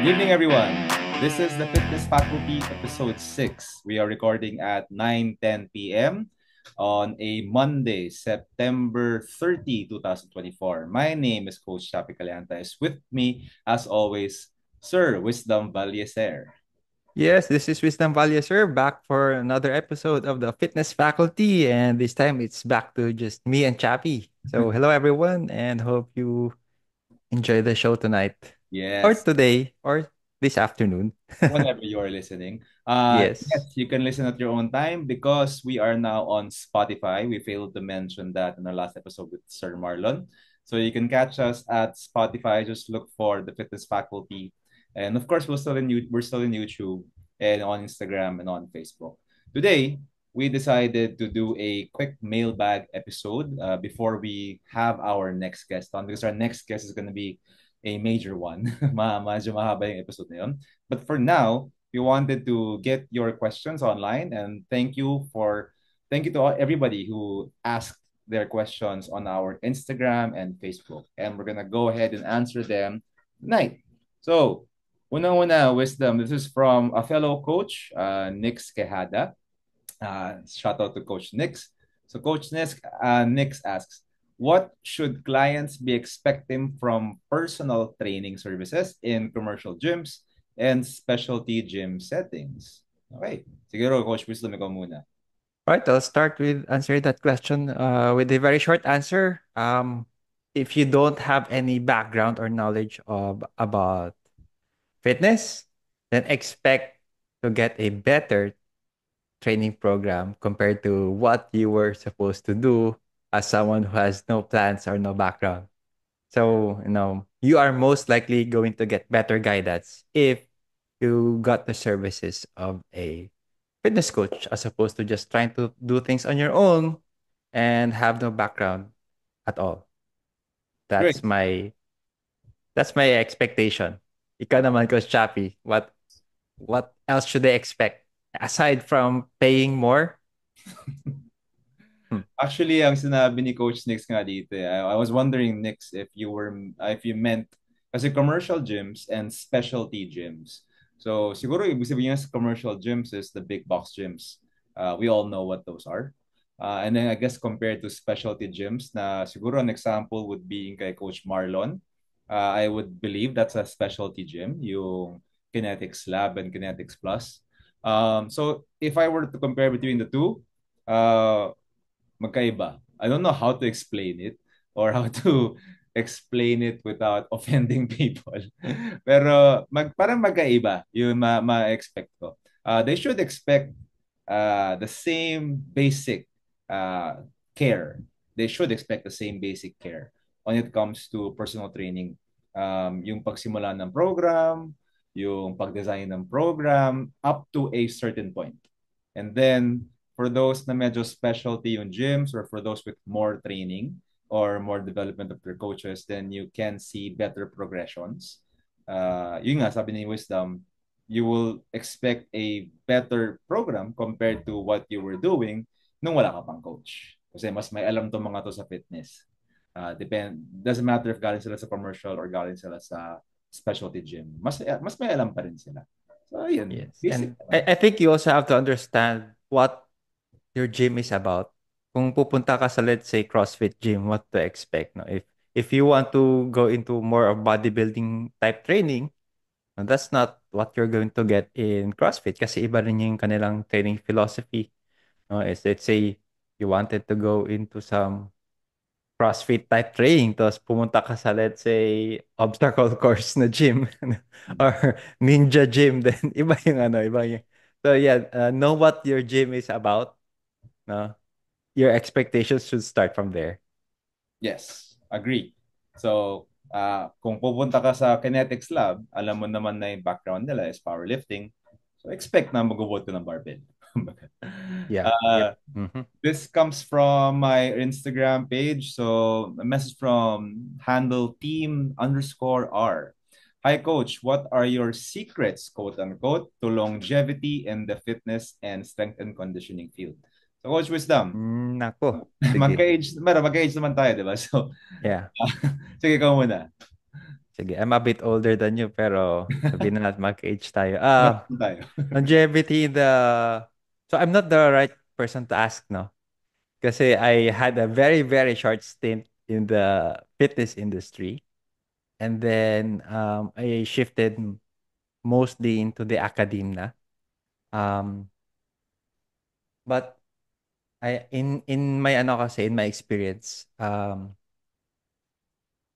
evening, everyone. This is the Fitness Faculty episode 6. We are recording at 9:10 p.m. on a Monday, September 30, 2024. My name is Coach Chapi Caliantes. With me, as always, Sir Wisdom Valleser. Yes, this is Wisdom Valya, sir, back for another episode of the Fitness Faculty, and this time it's back to just me and Chappy. So, hello everyone, and hope you enjoy the show tonight, or Yes, today, or this afternoon. whenever you are listening. Yes. Yes, you can listen at your own time because we are now on Spotify. We failed to mention that in our last episode with Sir Marlon. So you can catch us at Spotify. Just look for the Fitness Faculty, and of course, we're still in YouTube and on Instagram and on Facebook. Today, we decided to do a quick mailbag episode before we have our next guest on because our next guest is going to be a major one. Medyo mahaba yung episode na yun. But for now, we wanted to get your questions online and thank you to everybody who asked their questions on our Instagram and Facebook. And we're gonna go ahead and answer them tonight. So, unang-una, wisdom. This is from a fellow coach, Nix Quejada. Shout out to Coach Nix. So, Nix asks, what should clients be expecting from personal training services in commercial gyms and specialty gym settings? Okay. Siguro, Coach Wisdom, ikaw muna. All right, I'll start with answering that question with a very short answer. If you don't have any background or knowledge of about fitness, then expect to get a better training program compared to what you were supposed to do as someone who has no plans or no background. So, you are most likely going to get better guidance if you got the services of a fitness coach as opposed to just trying to do things on your own and have no background at all. Great. That's my that's my expectation. Ikaw naman, Coach Chappy, what else should they expect aside from paying more? Hmm. Actually, ang sinabi ni Coach Nix nga dito, I was wondering, Nix, if you meant kasi commercial gyms and specialty gyms. So, siguro ibig sabihin niya sa commercial gyms is the big box gyms. We all know what those are. And then I guess compared to specialty gyms na siguro an example would be kay Coach Marlon. I would believe that's a specialty gym, yung Kinetics Lab and Kinetics Plus. So if I were to compare between the two, uh, magkaiba. I don't know how to explain it or how to explain it without offending people. Pero parang magkaiba yung ma-expect ko. They should expect the same basic uh, care. They should expect the same basic care when it comes to personal training. Yung pagsimula ng program, yung pag-design ng program, up to a certain point. And then, for those na medyo specialty yung gyms or for those with more training or more development of their coaches, then you can see better progressions. Yun nga, sabi ni Wisdom, you will expect a better program compared to what you were doing nung wala ka pang coach. Kasi mas may alam to mga to sa fitness. Doesn't matter if galing sila sa commercial or galing sila sa specialty gym. Mas may alam pa rin sila. So, ayun. Yes. Basic And naman. I think you also have to understand what your gym is about. Kung pupunta ka sa, let's say, CrossFit gym, what to expect. No? If you want to go into more of bodybuilding type training, no, that's not what you're going to get in CrossFit kasi iba rin yung kanilang training philosophy. No? Is let's say you wanted to go into some CrossFit type training tapos pumunta ka sa, let's say, obstacle course na gym or ninja gym, then iba yung so yeah, know what your gym is about, no? Your expectations should start from there. Yes, agree. So, kung pupunta ka sa Kinetics Lab, alam mo naman na yung background nila is powerlifting. So, expect na mag-ubot ka ng barbell. Yeah, uh, yep. Mm-hmm. this comes from my Instagram page. So, a message from handle team_R. Hi, coach. What are your secrets, quote unquote, to longevity in the fitness and strength and conditioning field? So, Coach Wisdom, Nako, sige. magka-age naman tayo, di ba? So, Yeah. sige, ikaw muna. Sige, I'm a bit older than you, pero sabihin na natin mag-age tayo. Mas tayo. Longevity, so I'm not the right person to ask, no? Kasi I had a very, very short stint in the fitness industry. And then I shifted mostly into the academia. Um, but in my ano kasi, in my experience,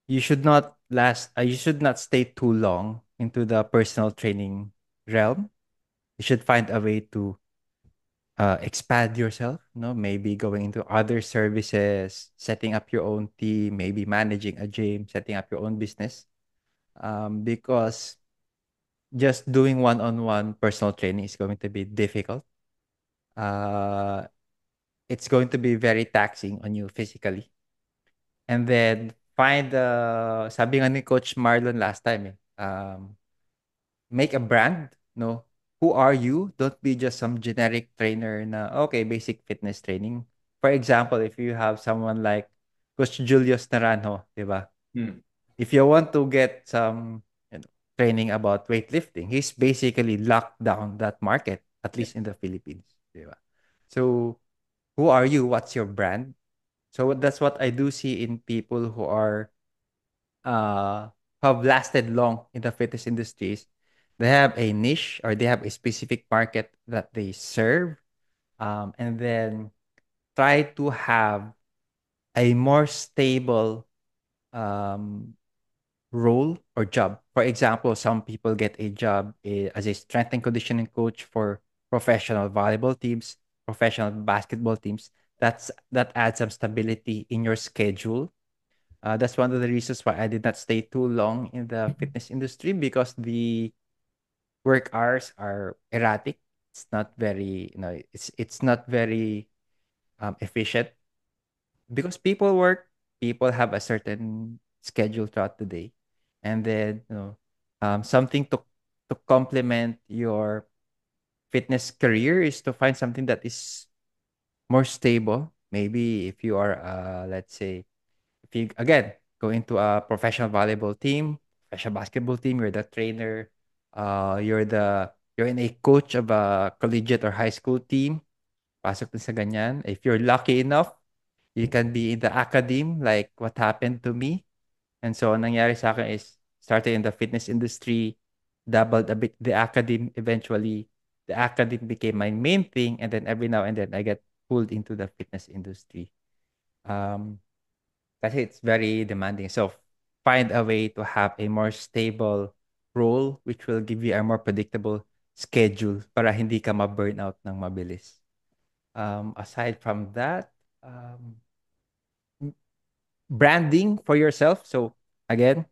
you should not stay too long into the personal training realm. You should find a way to expand yourself, no? Maybe going into other services, setting up your own team, maybe managing a gym, setting up your own business. Because just doing one-on-one personal training is going to be difficult. Uh, it's going to be very taxing on you physically. And then sabi nga ni Coach Marlon last time, make a brand, no? Who are you? Don't be just some generic trainer na, okay, basic fitness training. For example, if you have someone like Coach Julius Naranjo, di ba? Hmm. If you want to get some training about weightlifting, he's basically locked down that market, at Yeah. least in the Philippines, di ba? So, who are you? What's your brand? So that's what I do see in people who uh have lasted long in the fitness industries. They have a niche or they have a specific market that they serve, and then try to have a more stable um, role or job. For example, some people get a job as a strength and conditioning coach for professional volleyball teams, professional basketball teams. That adds some stability in your schedule. That's one of the reasons why I did not stay too long in the fitness industry because the work hours are erratic. It's not very, it's not very efficient because people have a certain schedule throughout the day, and then something to complement your fitness career is to find something that is more stable. Maybe if you are, let's say, if you again go into a professional volleyball team, professional basketball team, you're the trainer, you're in a coach of a collegiate or high school team, pasok din sa ganyan. If you're lucky enough, you can be in the academe, like what happened to me. And so, ang nangyari sa akin is, started in the fitness industry, dabbled a bit the academe. Eventually, the academe became my main thing, and then every now and then, I get pulled into the fitness industry. Um, Kasi it's very demanding. So find a way to have a more stable role which will give you a more predictable schedule para hindi ka ma-burnout ng mabilis. Aside from that, um, branding for yourself. So again,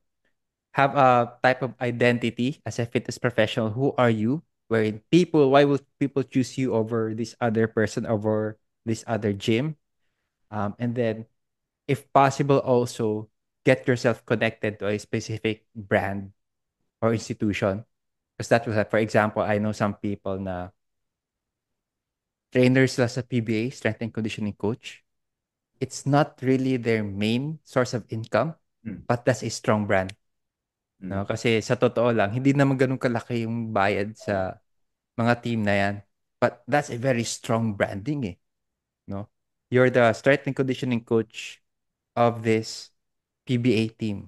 have a type of identity as a fitness professional. Who are you? Why will people choose you over this other person, over this other gym? And then if possible, also get yourself connected to a specific brand or institution. Because that was, for example, I know some people na trainers sila sa PBA, strength and conditioning coach. It's not really their main source of income, Hmm. but that's a strong brand. Hmm. No? Kasi sa totoo lang, hindi naman ganun kalaki yung bayad sa mga team na yan. But that's a very strong branding eh. No? You're the strength and conditioning coach of this PBA team.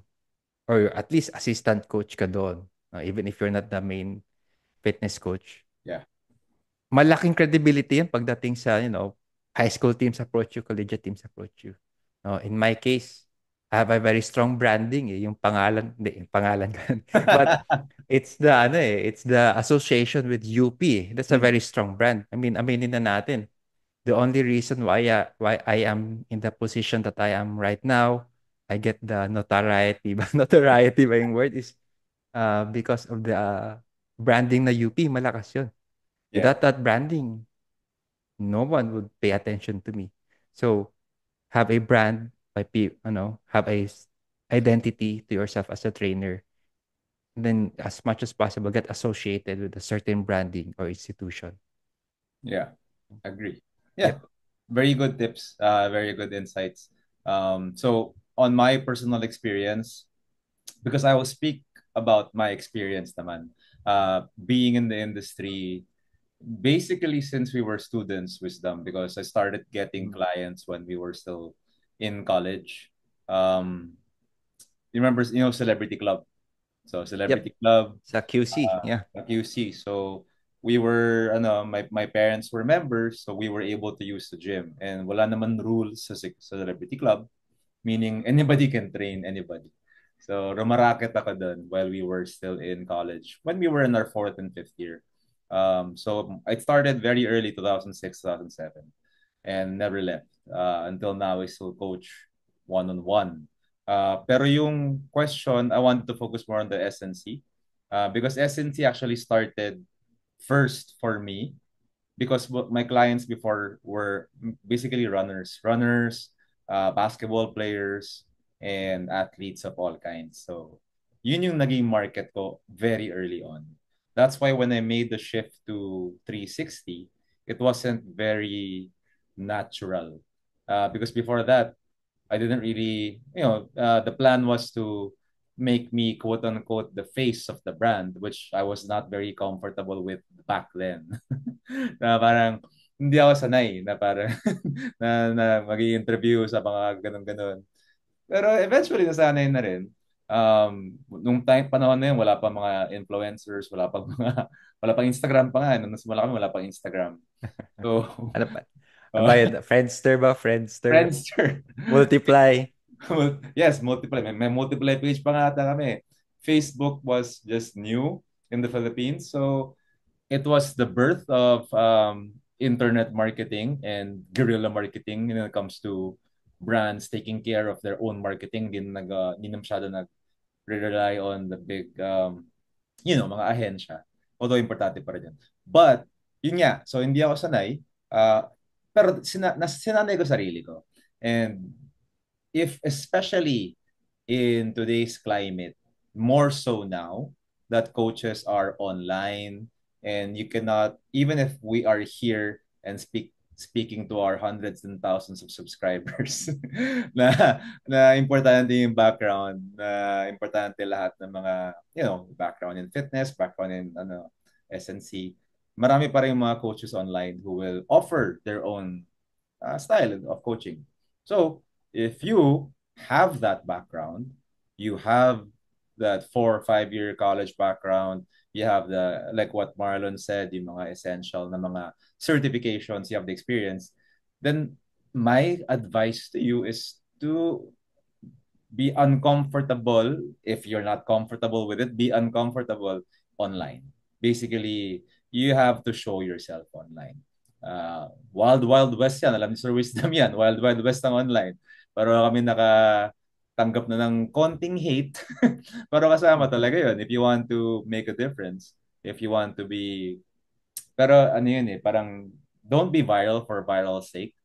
Or at least assistant coach ka doon, even if you're not the main fitness coach. Yeah. Malaking credibility yan pagdating sa, high school teams approach you, collegiate teams approach you. No, in my case, I have a very strong branding eh. Yung pangalan, hindi, yung pangalan ko. But it's the association with UP. Eh. That's a Hmm. very strong brand. I mean, aminin na natin. The only reason why I am in the position that I am right now, I get the notoriety, notoriety ba yung word is because of the branding na UP, malakas yun. Yeah. Without that branding, no one would pay attention to me. So, have a brand have identity to yourself as a trainer. And then, as much as possible, get associated with a certain branding or institution. Yeah. Agree. Yeah. Yep. Very good tips. Very good insights. So on my personal experience, because I will speak about my experience naman. Being in the industry, basically since we were students, Wisdom, because I started getting Mm. clients when we were still in college. Um, you remember, Celebrity Club? So Yep. Celebrity Club, Sa QC. Yeah. QC. So we were, my parents were members, so we were able to use the gym. And wala naman rules sa Celebrity Club, meaning anybody can train anybody. So rumaraket ako doon while we were still in college, when we were in our fourth and fifth year. So I started very early, 2006, 2007, and never left. Until now, I still coach one-on-one. Pero yung question, I wanted to focus more on the SNC, because SNC actually started first for me, because my clients before were basically runners, basketball players, and athletes of all kinds. So yun yung naging market ko very early on. That's why when I made the shift to 360, it wasn't very natural. Because before that, I didn't really, the plan was to make me quote unquote the face of the brand, which I was not very comfortable with back then. Na parang hindi ako sanay na parang na mag-i-interview sa mga ganun-ganun. Pero eventually nasanay na rin. Nung panahon na yun, wala pa mga influencers, wala pang Instagram pa nga. Nung nasimula kami, wala pang Instagram. So, Ano pa? Ano uh, ba yun? Friendster ba? Friendster? Friendster. Multiply? Yes, multiply. May multiply page pa nga ata kami. Facebook was just new in the Philippines. So it was the birth of internet marketing and guerrilla marketing when it comes to brands taking care of their own marketing. Hindi na masyado nag-rely on the big, mga ahensya. Although importante pa rin yun. But, yun nga. So, hindi ako sanay. Uh, pero sinanay ko sarili ko. And if especially in today's climate, more so now that coaches are online, and you cannot, even if we are here and speaking to our hundreds and thousands of subscribers, na importante yung background, na importante lahat ng mga, background in fitness, background in SNC. Marami pa rin mga coaches online who will offer their own style of coaching. So if you have that background, you have that 4 or 5 year college background, you have the, like what Marlon said, yung mga essential na mga certifications, you have the experience, then my advice to you is to be uncomfortable. If you're not comfortable with it, be uncomfortable online. Basically, you have to show yourself online. Wild Wild West yan. Alam ni Sir Wisdom yan. Wild Wild West ang online. Pero kami nakatanggap na ng konting hate. Pero kasama talaga yun. If you want to make a difference, if you want to be... Pero ano yun parang don't be viral for viral sake,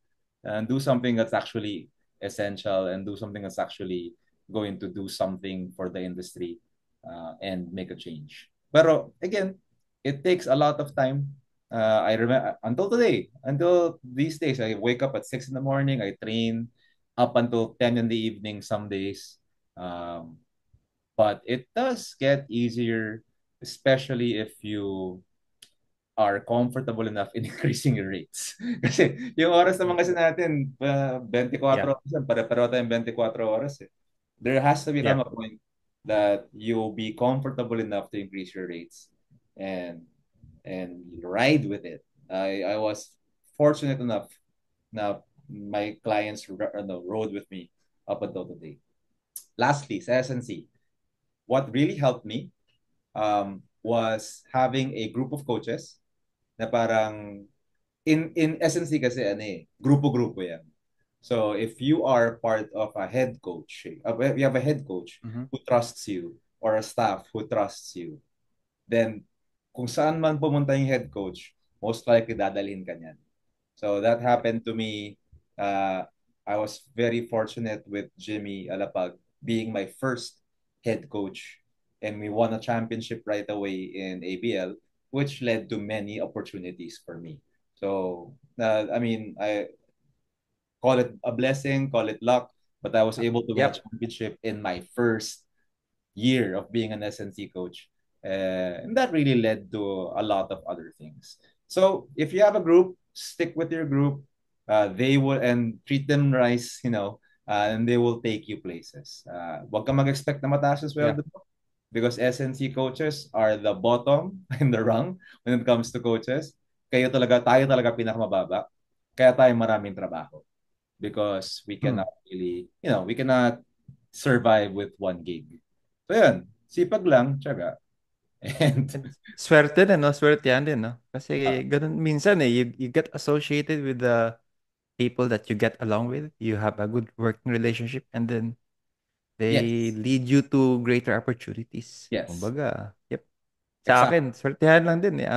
and do something that's actually essential, and do something that's actually going to do something for the industry, and make a change. Pero again, it takes a lot of time. I remember until these days, I wake up at 6 in the morning, I train up until 10 in the evening some days. Um, but it does get easier, especially if you are comfortable enough in increasing your rates. Kasi yung oras naman kasi natin, 24 Yep. oras yan, pare-pareho tayong 24 oras eh. There has to become a Yep. point that you'll be comfortable enough to increase your rates and ride with it. I was fortunate enough na my clients rode with me up until today. Lastly, sa SNC, what really helped me was having a group of coaches na parang in SNC kasi grupo-grupo yan. So if you are part of a head coach, you have a head coach Mhm. who trusts you, or a staff who trusts you, then kung saan man pumunta yung head coach, most likely dadalhin ka niyan. So that happened to me. I was very fortunate with Jimmy Alapag being my first head coach, and we won a championship right away in ABL, which led to many opportunities for me. So, I mean, I call it a blessing, call it luck, but I was able to win a Yep. championship in my first year of being an SNC coach. And that really led to a lot of other things. So if you have a group, stick with your group. They will and treat them nice, and they will take you places. Wag ka mag-expect na mataas as well, Yeah. because SNC coaches are the bottom in the rung when it comes to coaches. Tayo talaga pinakamababa. Kaya tayo maraming trabaho because we Hmm. cannot really, we cannot survive with one gig. So yun, sipag lang, tiyaga. And And swerte din, no? Swertehan din, no? uh, Kasi ganun minsan eh, you get associated with the people that you get along with. You have a good working relationship and then they yes, lead you to greater opportunities. yes, Kumbaga, yep. Sa exactly. akin, swertehan lang din eh.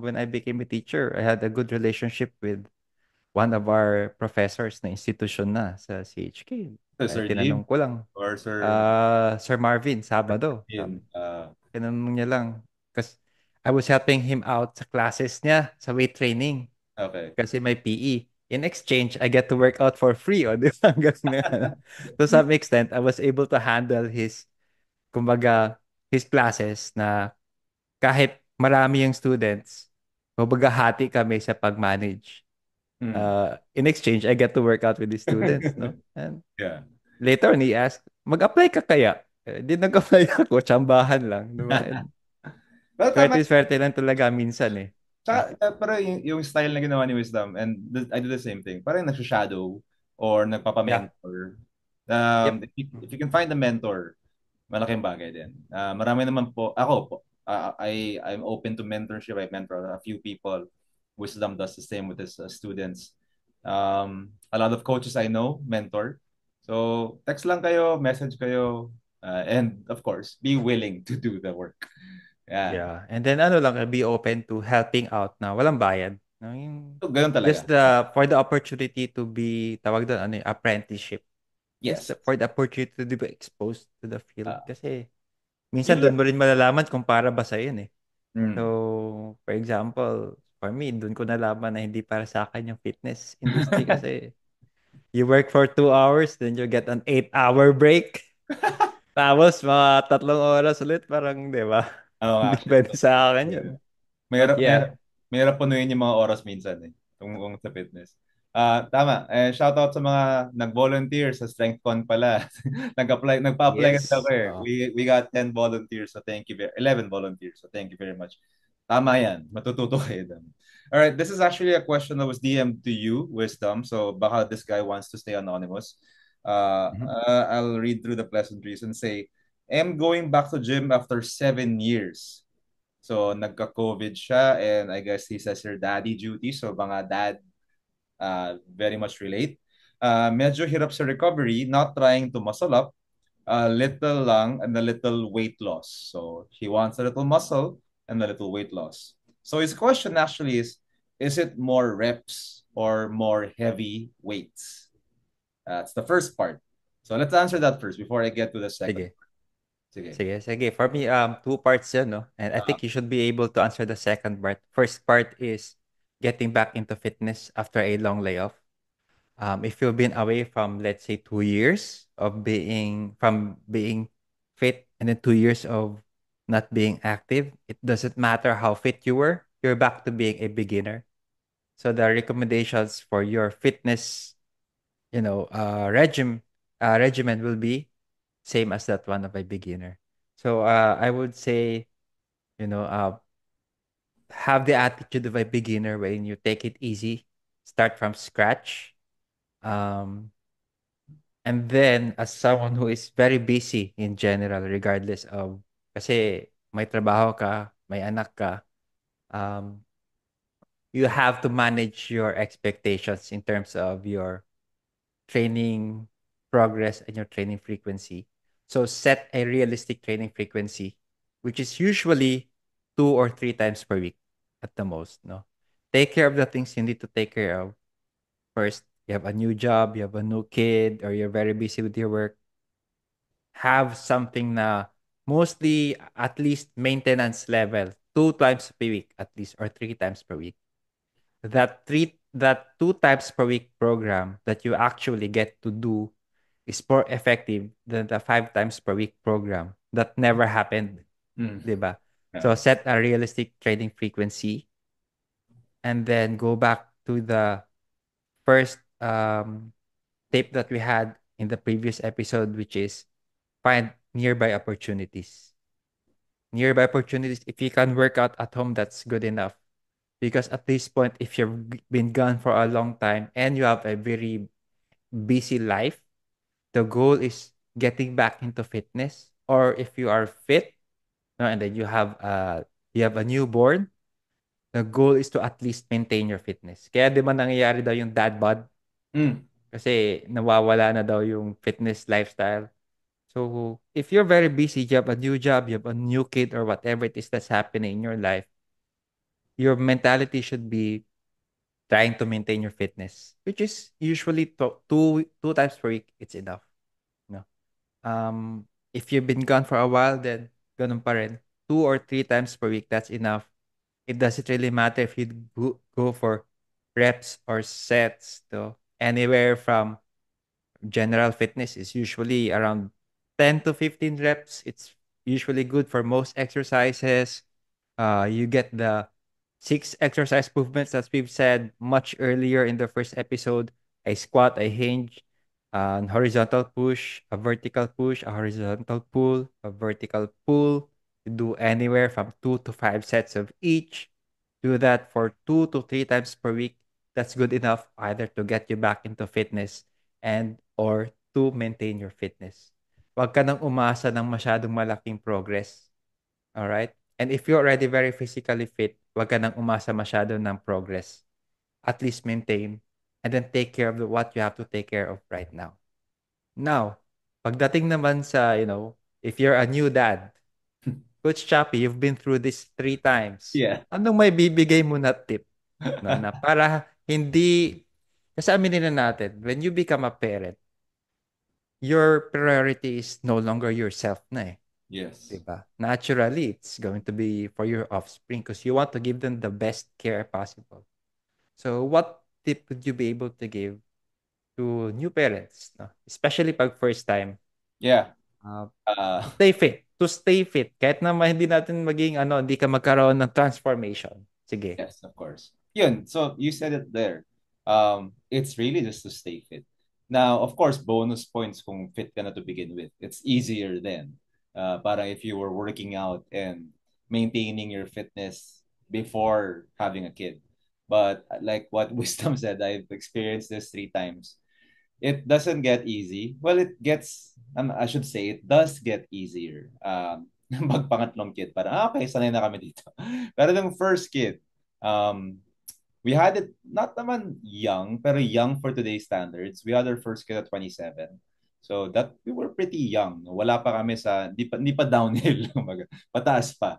When I became a teacher, I had a good relationship with one of our professors na institution na sa CHK. So, Eh, Sir tinanong Dave ko lang, or Sir Sir Marvin, Sabado. Martin, Tinanong niya lang. Kasi I was helping him out sa classes niya, sa weight training. okay. Kasi may PE. In exchange, I get to work out for free. O, di ba? Ganun na yan. To some extent, I was able to handle kumbaga, his classes na kahit marami yung students, kumbaga hati kami sa pag-manage. Hmm. In exchange, I get to work out with the students, no? And Yeah. later on, he asked, mag-apply ka kaya? Di nag-apply ako, tsambahan lang, di ba? And Well, tama. swerte-swerte lang talaga minsan eh. Ah, Tsaka, pero yung style na ginawa ni Wisdom, and I do the same thing. Parang nagsha-shadow or yeah. nagpapa-mentor. Yep. If you can find a mentor, malaking bagay din. Marami naman po, ako po, I'm open to mentorship. I mentor a few people. Wisdom does the same with his students. A lot of coaches I know mentor. So, text lang kayo, message kayo, and of course, be willing to do the work. Yan. Yeah. And then ano lang, be open to helping out na walang bayad. No, So, ganun talaga. just for the opportunity to be, tawag doon, ano, apprenticeship. Just Yes. for the opportunity to be exposed to the field. Uh, Kasi minsan even if, doon mo rin malalaman kung para ba sa yun eh. mm. So, for example, for me, doon ko nalaman na hindi para sa akin yung fitness industry kasi you work for 2 hours, then you get an 8 hour break. Tapos, mga 3 oras ulit, parang, di ba? Oo nga, Hindi actually. pwede sa akin yun. But Mahirap, mahirap, yeah. mahirap punuin yung mga oras minsan eh, kung sa fitness. Tama. Shout out sa mga nag-volunteer sa StrengthCon pala. Nagpa-apply kasi ako Yes. eh. We got 10 volunteers, so thank you 11 volunteers, so thank you very much. Tama yan. Matututo kayo doon. All right, this is actually a question that was DM'd to you, Wisdom. So baka this guy wants to stay anonymous. Mhm. I'll read through the pleasantries and say, I'm going back to gym after 7 years. So, nagka-COVID siya and I guess he says your daddy duty. So, mga dad very much relate. Medyo hirap sa recovery, not trying to muscle up, a little lang and a little weight loss. So, he wants a little muscle and a little weight loss. So, his question actually is it more reps or more heavy weights? That's the first part. So, let's answer that first before I get to the second. Sige. Sige. Sige. For me, two parts yun, no? And I Uh, think you should be able to answer the second part. First part is getting back into fitness after a long layoff. If you've been away from, let's say, 2 years of being fit and then 2 years of not being active, it doesn't matter how fit you were, you're back to being a beginner. So the recommendations for your fitness, regimen will be same as that one of a beginner. So I would say, you know, uh, have the attitude of a beginner when you take it easy, start from scratch. Um, And then, as someone who is very busy in general, regardless of, kasi may trabaho ka, may anak ka, um, you have to manage your expectations in terms of your training progress and your training frequency. So set a realistic training frequency, which is usually 2 or 3 times per week at the most. No, take care of the things you need to take care of first. You have a new job, you have a new kid, or you're very busy with your work, have something na mostly at least maintenance level 2 times per week at least or 3 times per week. That 2 times per week program that you actually get to do is more effective than the 5 times per week program that never happened, Mm. 'di ba? Yeah. So set a realistic training frequency and then go back to the first tip that we had in the previous episode, which is find nearby opportunities. Nearby opportunities, if you can work out at home, that's good enough. Because at this point, if you've been gone for a long time and you have a very busy life, the goal is getting back into fitness. Or if you are fit, no, and then you have a newborn, the goal is to at least maintain your fitness. Kaya di ba nangyayari daw yung dad bod? Mm. Kasi nawawala na daw yung fitness lifestyle. So, if you're very busy, you have a new job, you have a new kid, or whatever it is that's happening in your life, your mentality should be trying to maintain your fitness, which is usually two times per week. It's enough. No. If you've been gone for a while, then ganun pa rin. 2 or 3 times per week, that's enough. It doesn't really matter if you go for reps or sets. To anywhere from general fitness is usually around 10 to 15 reps. It's usually good for most exercises. You get the 6 exercise movements that we've said much earlier in the first episode: a squat, a hinge, a horizontal push, a vertical push, a horizontal pull, a vertical pull. You do anywhere from 2 to 5 sets of each. Do that for 2 to 3 times per week. That's good enough either to get you back into fitness and or to maintain your fitness. Huwag ka nang umasa ng masyadong malaking progress. Alright? And if you're already very physically fit, huwag ka nang umasa masyado ng progress. At least maintain and then take care of what you have to take care of right now. Now, pagdating naman sa, if you're a new dad, Coach Chappy, you've been through this 3 times. Yeah. Anong may bibigay mo na tip? No, na para hindi, kasi aminin na natin, when you become a parent, your priority is no longer yourself na eh. Yes. Diba? Naturally, it's going to be for your offspring because you want to give them the best care possible. So, what tip would you be able to give to new parents, no? Especially pag first time, Yeah. uh, Uh, stay fit. To stay fit. Kahit naman hindi natin maging, hindi ka magkaroon ng transformation. Sige. yes, of course. Yun. So you said it there. It's really just to stay fit. Now, of course, bonus points kung fit ka na to begin with. It's easier then. Para if you were working out and maintaining your fitness before having a kid. But like what Wisdom said, I've experienced this 3 times. It doesn't get easy. Well, it gets, I should say, it does get easier. Pag kid, parang, okay, sanay na kami dito. Pero yung first kid, um, we had it not naman young, pero young for today's standards. We had our first kid at 27. So that we were pretty young. No? Wala pa kami sa, di pa downhill. Pataas pa.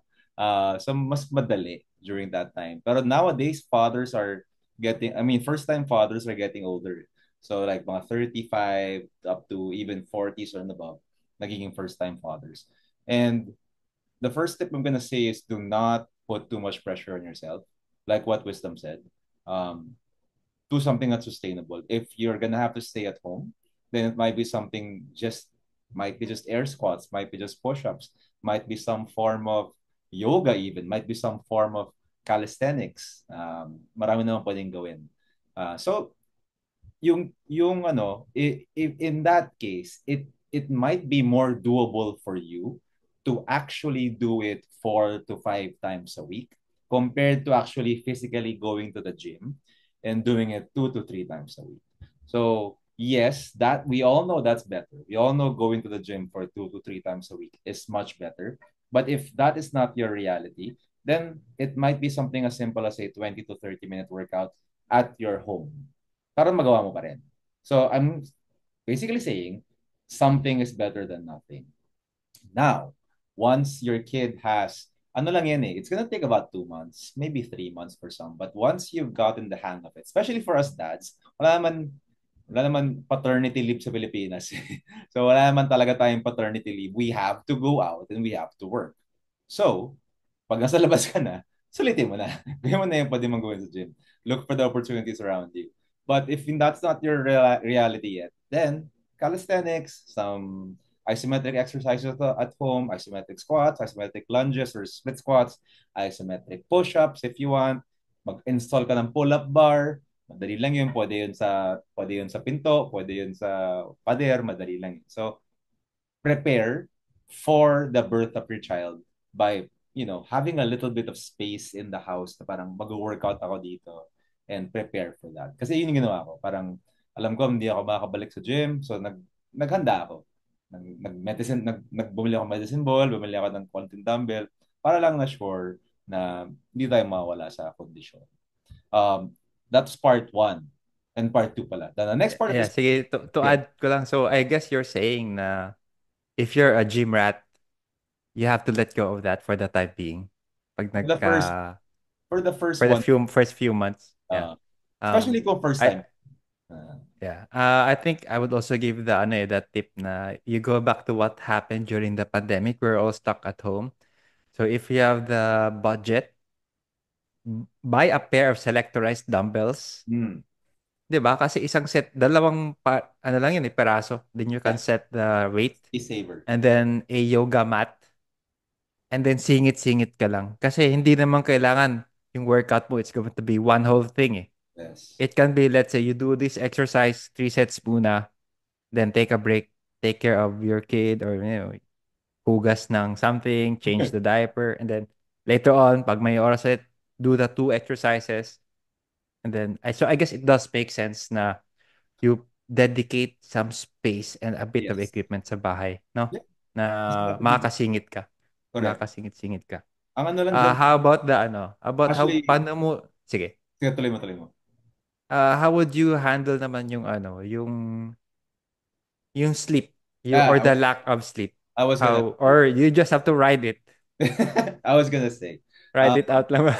So mas madali during that time. Pero nowadays, fathers are getting, I mean, first-time fathers are getting older. So like mga 35 up to even 40s or and above, nagiging first-time fathers. And the first tip I'm gonna say is do not put too much pressure on yourself. Like what Wisdom said. Um, do something that's sustainable. If you're gonna have to stay at home, then it might be something just might be just air squats, might be just push-ups, might be some form of yoga even, might be some form of calisthenics. Marami naman pwedeng gawin. So yung ano, in that case, it might be more doable for you to actually do it 4 to 5 times a week compared to actually physically going to the gym and doing it 2 to 3 times a week. So yes, that we all know that's better. We all know going to the gym for 2 to 3 times a week is much better. But if that is not your reality, then it might be something as simple as a 20 to 30 minute workout at your home para magawa mo pa rin. So I'm basically saying something is better than nothing. Now, once your kid has, ano lang yan eh, it's gonna take about 2 months, maybe 3 months for some. But once you've gotten the hang of it, especially for us dads, wala naman paternity leave sa Pilipinas. So wala naman talaga tayong paternity leave. We have to go out and we have to work. So, pag nasa labas ka na, sulitin mo na. Gawin mo na yung pwede mong gawin sa gym. Look for the opportunities around you. But if that's not your reality yet, then calisthenics, some isometric exercises at home, isometric squats, isometric lunges or split squats, isometric push-ups if you want. Mag-install ka ng pull-up bar. Madali lang yun. Pwede yun sa pinto, pwede yun sa pader, madali lang yun. So, prepare for the birth of your child by, having a little bit of space in the house na parang mag-workout ako dito and prepare for that. Kasi yun yung ginawa ko. Parang alam ko hindi ako makakabalik sa gym, so naghanda ako. Bumili ako ng medicine ball, bumili ako ng konting dumbbell para lang na sure na hindi tayo mawala sa kondisyon. Um, that's part one. And part two pala. The next part of Yeah, this, sige, to yeah, add ko lang. So, I guess you're saying na if you're a gym rat, you have to let go of that for the time being. Pag for the first, for the first for the one, first few months. Yeah. uh, especially Um, kung first I time. Uh, Yeah. I think I would also give the ano that tip na you go back to what happened during the pandemic. We're all stuck at home. So if you have the budget, buy a pair of selectorized dumbbells. mm, 'Di ba? Kasi isang set, dalawang ano lang yun, peraso. Then you can yeah, set the weight be saver. and then a yoga mat and then singit-singit ka lang. Kasi hindi naman kailangan yung workout mo, it's going to be one whole thing eh. Yes. It can be, let's say, you do this exercise, 3 sets muna, then take a break, take care of your kid or hugas ng something, change the diaper, and then later on, pag may oras ulit, do the 2 exercises. And then I guess it does make sense na you dedicate some space and a bit of Yes. equipment sa bahay, no? Yeah. Na Mas maganda. makakasingit ka. Correct. Makakasingit-singit ka. Ang ano lang dyan, How about the ano? About how actually, paano mo sige. sige, tuloy mo. How would you handle naman yung ano, yung sleep, Ah, or the lack of sleep? I was gonna How, or you just have to ride it. I was gonna say. Ride it out lang ba?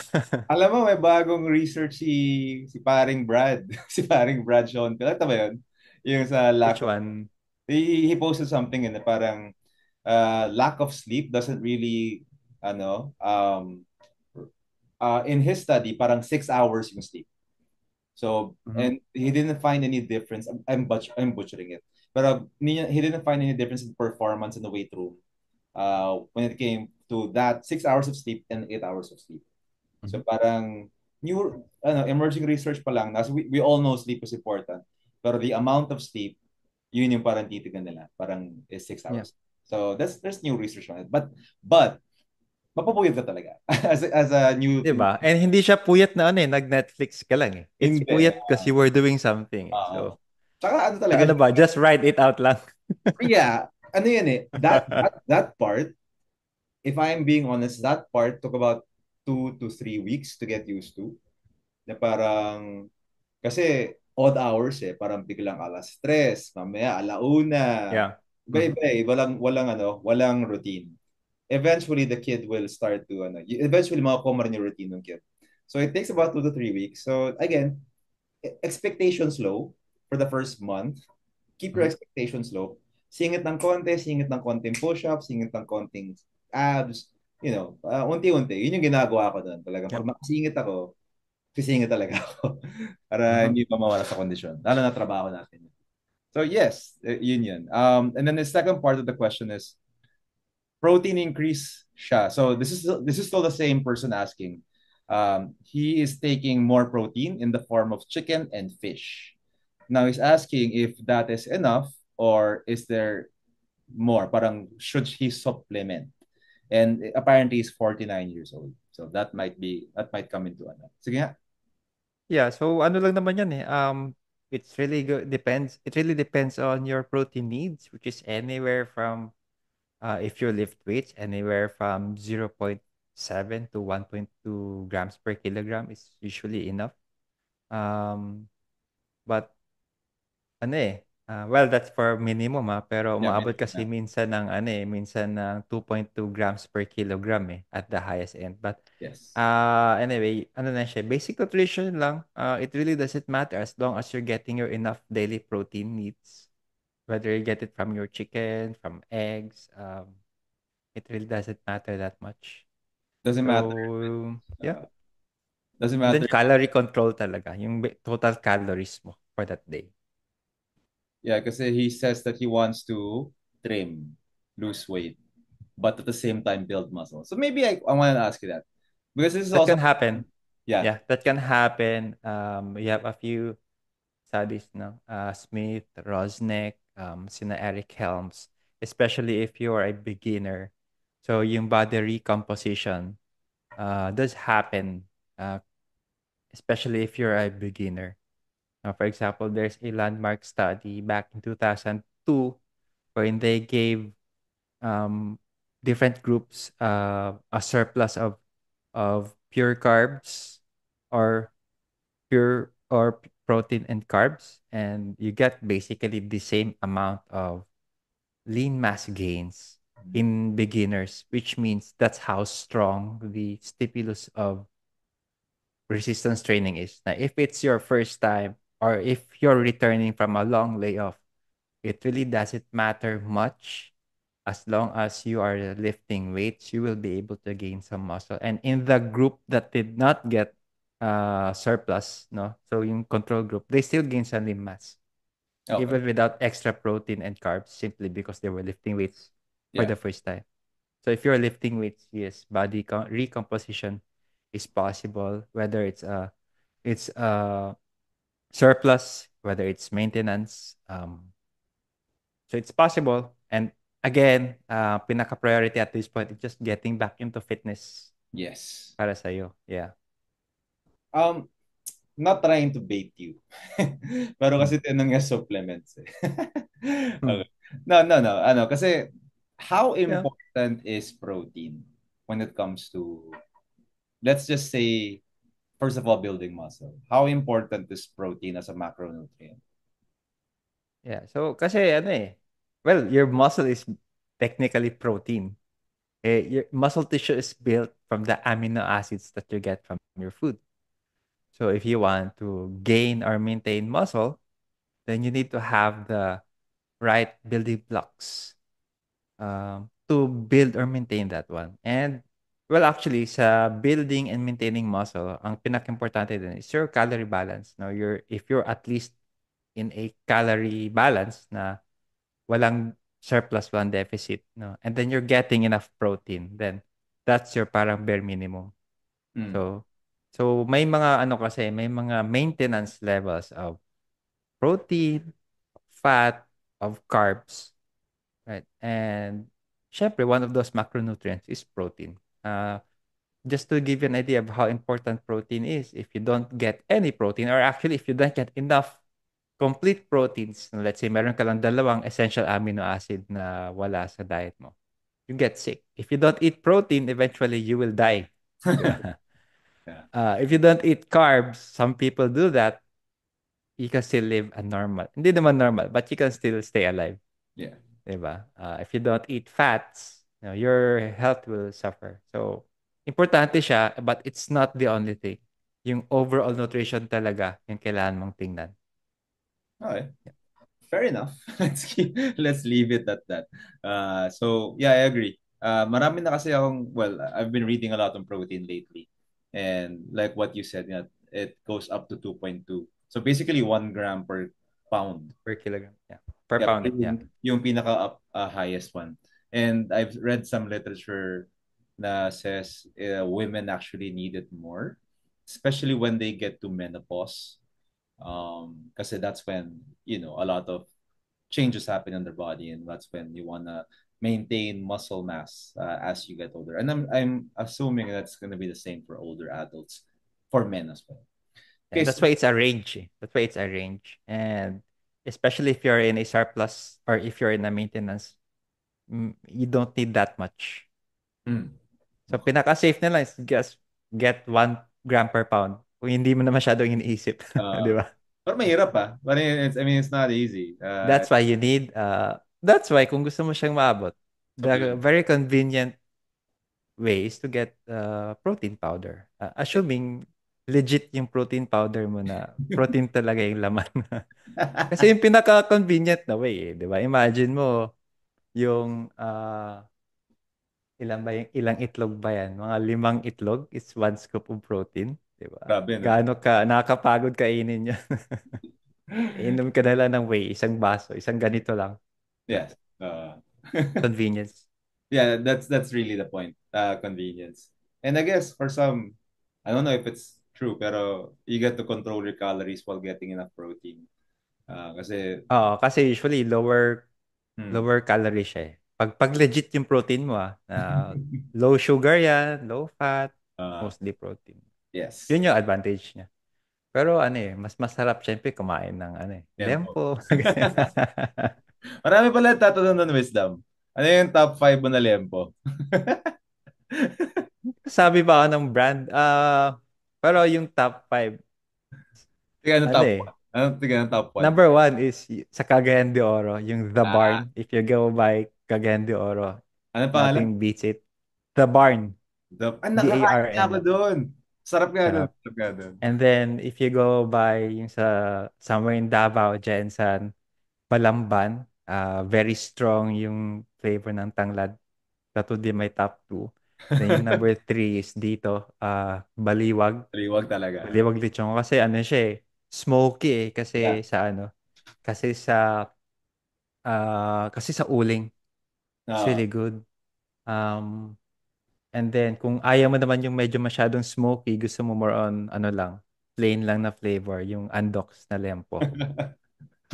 Alam mo, may bagong research si paring Brad. Si paring Brad Sean. Kilala ba yun? Yung sa Which lack of... one? He posted something in parang lack of sleep doesn't really, in his study, parang 6 hours yung sleep. So, Mhm. and he didn't find any difference. I'm butchering it. But he didn't find any difference in performance in the weight room when it came to that 6 hours of sleep and 8 hours of sleep. So Mhm. parang emerging research pa lang. We all know sleep is important. Pero the amount of sleep, yun yung parang titigan nila. Parang is six Yeah. hours. So there's new research on it. But mapapuyod ka talaga as a new 'Di ba? And hindi siya puyat na ano nag-Netflix ka lang eh. It's hindi. puyat because you were doing something eh. So, Oo. Tsaka ano talaga ano siya. ba? Just write it out lang. Yeah, ano yan eh. That part, if I'm being honest, that part took about 2 to 3 weeks to get used to. Na parang kasi odd hours eh, parang biglang 3:00, mamaya 1:00. Yeah. Mhm. Iba-iba eh, walang routine. Eventually the kid will start to eventually makukuha mo rin yung routine ng kid. So it takes about 2 to 3 weeks. So again, expectations low for the first month. Keep your Mhm. expectations low. Singit ng konting push-ups, singit ng konting abs, unti-unti. Yun yung ginagawa ko doon. Talagang pag Yep. makasingit ako, sisingit talaga ako para Mhm. hindi pa mawala sa kondisyon. Lalo na trabaho natin. So yes, yun yun. And then the second part of the question is protein increase siya. So this is still the same person asking. He is taking more protein in the form of chicken and fish. Now he's asking if that is enough or is there more? Parang should he supplement? And apparently he's 49 years old. So that might come into ano. Sige nga. Yeah, so ano lang naman 'yan eh. It's really depends. It really depends on your protein needs, which is anywhere from if you lift weights, anywhere from 0.7 to 1.2 grams per kilogram is usually enough. But ano well, that's for minimum pero Yeah, umaabot minimum kasi na. minsan ng minsan ng 2.2 grams per kilogram at the highest end. But Yes. anyway, ano na siya, basic nutrition lang. It really doesn't matter as long as you're getting your enough daily protein needs. Whether you get it from your chicken, from eggs, it really doesn't matter that much. Doesn't matter. So, yeah. Uh, doesn't And then matter. calorie control talaga, yung total calories mo for that day. Yeah, because he says that he wants to trim, lose weight, but at the same time build muscle. So maybe I want to ask you that because this is That also can happen. yeah. Yeah, that can happen. We have a few studies, no? Smith, Rosnick, sina Eric Helms, especially if you are a beginner. So yung body recomposition does happen, uh, especially if you're a beginner. For example, there's a landmark study back in 2002 wherein they gave um, different groups a surplus of pure carbs or protein and carbs, and you get basically the same amount of lean mass gains in beginners, which means that's how strong the stimulus of resistance training is. Now, if it's your first time or if you're returning from a long layoff, it really doesn't matter much. As long as you are lifting weights, you will be able to gain some muscle. And in the group that did not get surplus, no, so yung control group, they still gain some lean mass, Okay. even without extra protein and carbs, simply because they were lifting weights for Yeah. the first time. So if you're lifting weights, yes, recomposition is possible, whether it's surplus, whether it's maintenance. So it's possible. And again, pinaka-priority at this point is just getting back into fitness Yes. para sa'yo. Yeah. Um, not trying to bait you. Pero Hmm. kasi tinanong niya supplements eh. Hmm. Okay. No, no, no. Ano, kasi how Yeah. important is protein when it comes to, let's just say, first of all, building muscle? How important is protein as a macronutrient? Yeah. So kasi ano eh, well, your muscle is technically protein. Your muscle tissue is built from the amino acids that you get from your food. So if you want to gain or maintain muscle, then you need to have the right building blocks to build or maintain that one. And well, actually, sa building and maintaining muscle, ang pinaka-importante din is your calorie balance. No, if you're at least in a calorie balance na walang surplus, walang deficit, no, and then you're getting enough protein, then that's your parang bare minimum. Mm. So, so may mga ano kasi, may mga maintenance levels of protein, fat, of carbs. Right. And syempre, one of those macronutrients is protein. Just to give you an idea of how important protein is, if you don't get any protein, or actually if you don't get enough complete proteins, let's say meron ka lang dalawang essential amino acid na wala sa diet mo, you get sick. If you don't eat protein, eventually you will die. Di ba? Yeah. If you don't eat carbs, some people do that, you can still live a normal, hindi naman normal, but you can still stay alive. Yeah. 'Di ba? If you don't eat fats, your health will suffer. So, importante siya, but it's not the only thing. Yung overall nutrition talaga yung kailangan mong tingnan. Okay. Fair enough. Let's leave it at that. So yeah, I agree. Marami na kasi akong, well, I've been reading a lot on protein lately. And like what you said, yeah, it goes up to 2.2. So basically 1 gram per pound. Per kilogram. Yeah. Per Yeah, pound. Yeah. yung pinaka highest one. And I've read some literature that says women actually need it more, especially when they get to menopause. Kasi that's when, a lot of changes happen in their body, and that's when you want to maintain muscle mass as you get older. And I'm assuming that's going to be the same for older adults, for men as well. Yeah. Okay, That's so why it's a range. That's why it's a range. And especially if you're in a surplus or if you're in a maintenance, you don't need that much. hmm, So, pinaka-safe na lang is just get 1 gram per pound. Kung hindi mo na masyadong iniisip. Di uh, ba? pero mahirap But it's not easy. That's why kung gusto mo siyang maabot, the Supplement. very convenient way is to get protein powder. Assuming legit yung protein powder mo na protein talaga yung laman. Kasi yung pinaka-convenient na way, 'di ba? Imagine mo yung ilang itlog ba yan? Mga 5 itlog is 1 scoop of protein, 'di ba? Grabe, no? Gaano ka nakakapagod kainin 'yan. Inom ka na lang ng whey, isang baso, isang ganito lang. Yes. Uh, Convenience. yeah, that's really the point. Convenience. And I guess for some, I don't know if it's true, pero you get to control your calories while getting enough protein. Kasi, Oo, kasi usually lower hmm, lower calorie siya eh. Pag legit yung protein mo low sugar yan, low fat, uh, mostly protein. yes. Yun yung advantage niya. Pero ano eh, mas masarap syempre kumain ng ano eh, Tempo. lempo. Marami pala tatanong ng wisdom. Ano yung top 5 mo na lempo? Sabi ba ako ng brand? Pero yung top 5 Tiga ng ano top eh, 1. Ano tiga ng top 1? number 1 is sa Cagayan de Oro, yung The Ah, Barn. If you go by Cagayan de Oro, ano pangalan? nothing beats it. The Barn. Nakakain nga ako D-A-R-N. doon. Sarap nga doon. Sarap. Sarap nga doon. And then, if you go by yung sa somewhere in Davao, Jensan, Balamban, very strong yung flavor ng tanglad. That would be my top two. Then yung number three is dito, Baliwag. Liwag talaga. Baliwag lechon. Kasi ano siya eh, smoky eh. Yeah. Kasi sa, kasi sa uling. It's Oo. really good. Um, and then, kung ayaw mo naman yung medyo masyadong smoky, gusto mo more on, ano lang, plain lang na flavor, yung Andox na lempo.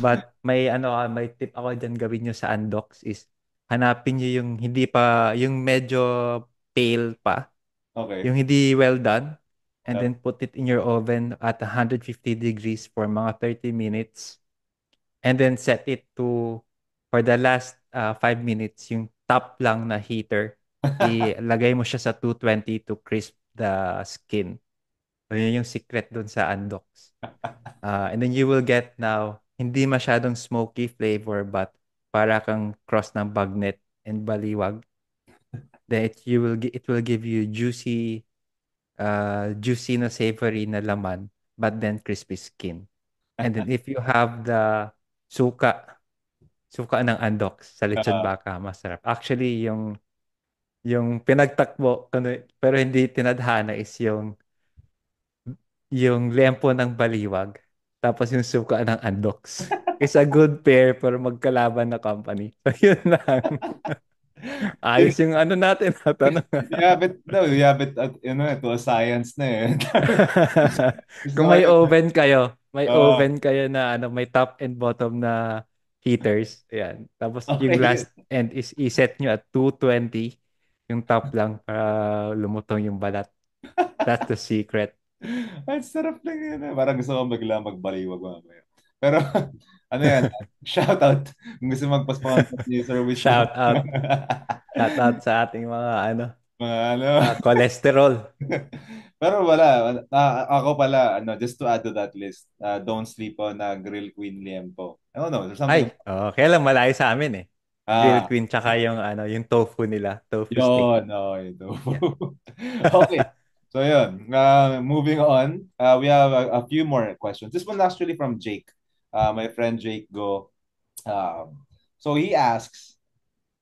But may tip ako dyan gawin nyo sa Andox is hanapin nyo yung hindi pa, yung medyo pale pa, Okay. yung hindi well done, and Yep. then put it in your oven at 150 degrees for mga 30 minutes, and then set it to, for the last 5 minutes, yung top lang na heater, ilagay mo siya sa 220 to crisp the skin. So, yun yung secret dun sa Andox. And then you will get now, hindi masyadong smoky flavor, but para kang cross ng bagnet and baliwag. Then it will give you juicy na savory na laman, but then crispy skin. And then if you have the suka, suka ng Andox sa lechon Ah, baka, masarap. Actually, yung pinagtakbo, pero hindi tinadhana is yung lempo ng baliwag, tapos yung suka ng Andox. It's a good pair para magkalaban na company. So, yun lang. Ayos yung ano natin. Tanong. you have it, no, you have it at, to a science na eh. Gusto Kung ko yun. may Ah, oven kayo na may top and bottom na heaters. Ayan. Tapos yung okay. last end is iset nyo at 220. Yung top lang para lumutong yung balat. That's the secret. Ang sarap lang yun. Parang gusto ko magbaliwag mamaya. Pero, ano yan? Shout out. Kung gusto magpa-sponsor ni Sir Wisdom. Shout out. Shout out sa ating mga Mga ano. cholesterol. Pero wala. Ako pala, just to add to that list, don't sleep on Grill Queen Liempo. I don't know. There's something Ay, kaya lang malayo sa amin eh. Grill ah, Queen tsaka yung tofu nila, tofu stick. yun. No, ito. Yeah. Okay. So yun. Moving on. We have a few more questions. This one actually from Jake. My friend Jake Go. So he asks,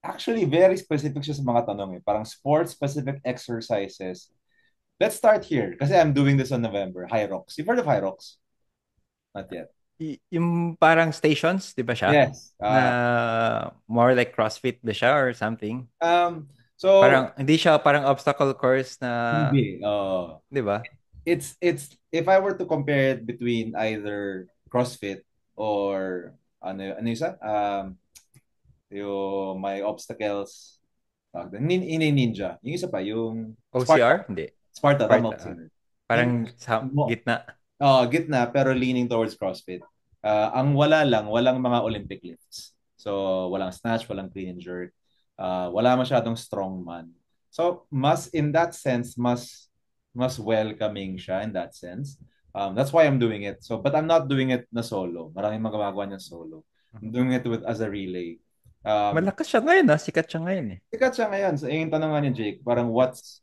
actually very specific siya sa mga tanong eh. Parang sport-specific exercises. Let's start here. Kasi I'm doing this on November. High Rocks. You've heard of High Rocks? Not yet. Yung parang stations, 'di ba siya? Yes. Na more like CrossFit ba siya or something? So, Parang hindi siya parang obstacle course na, hindi. 'di ba? It's if I were to compare it between either CrossFit or ano isa? Yung may obstacles. Ninja. Yung isa pa, yung Sparta. OCR? Hindi. Sparta, tama Sparta. ko sino. Yung Parang sa mo, gitna. gitna pero leaning towards CrossFit. Ang wala lang, walang mga Olympic lifts. So, walang snatch, walang clean and jerk. Wala masyadong strongman. So, mas in that sense, mas welcoming siya in that sense. That's why I'm doing it. So, but I'm not doing it na solo. Maraming magagawa niya solo. I'm doing it with as a relay. Um, Malakas siya ngayon, sikat siya ngayon eh. Sikat siya ngayon. So, yung tanong nga ni Jake, parang what's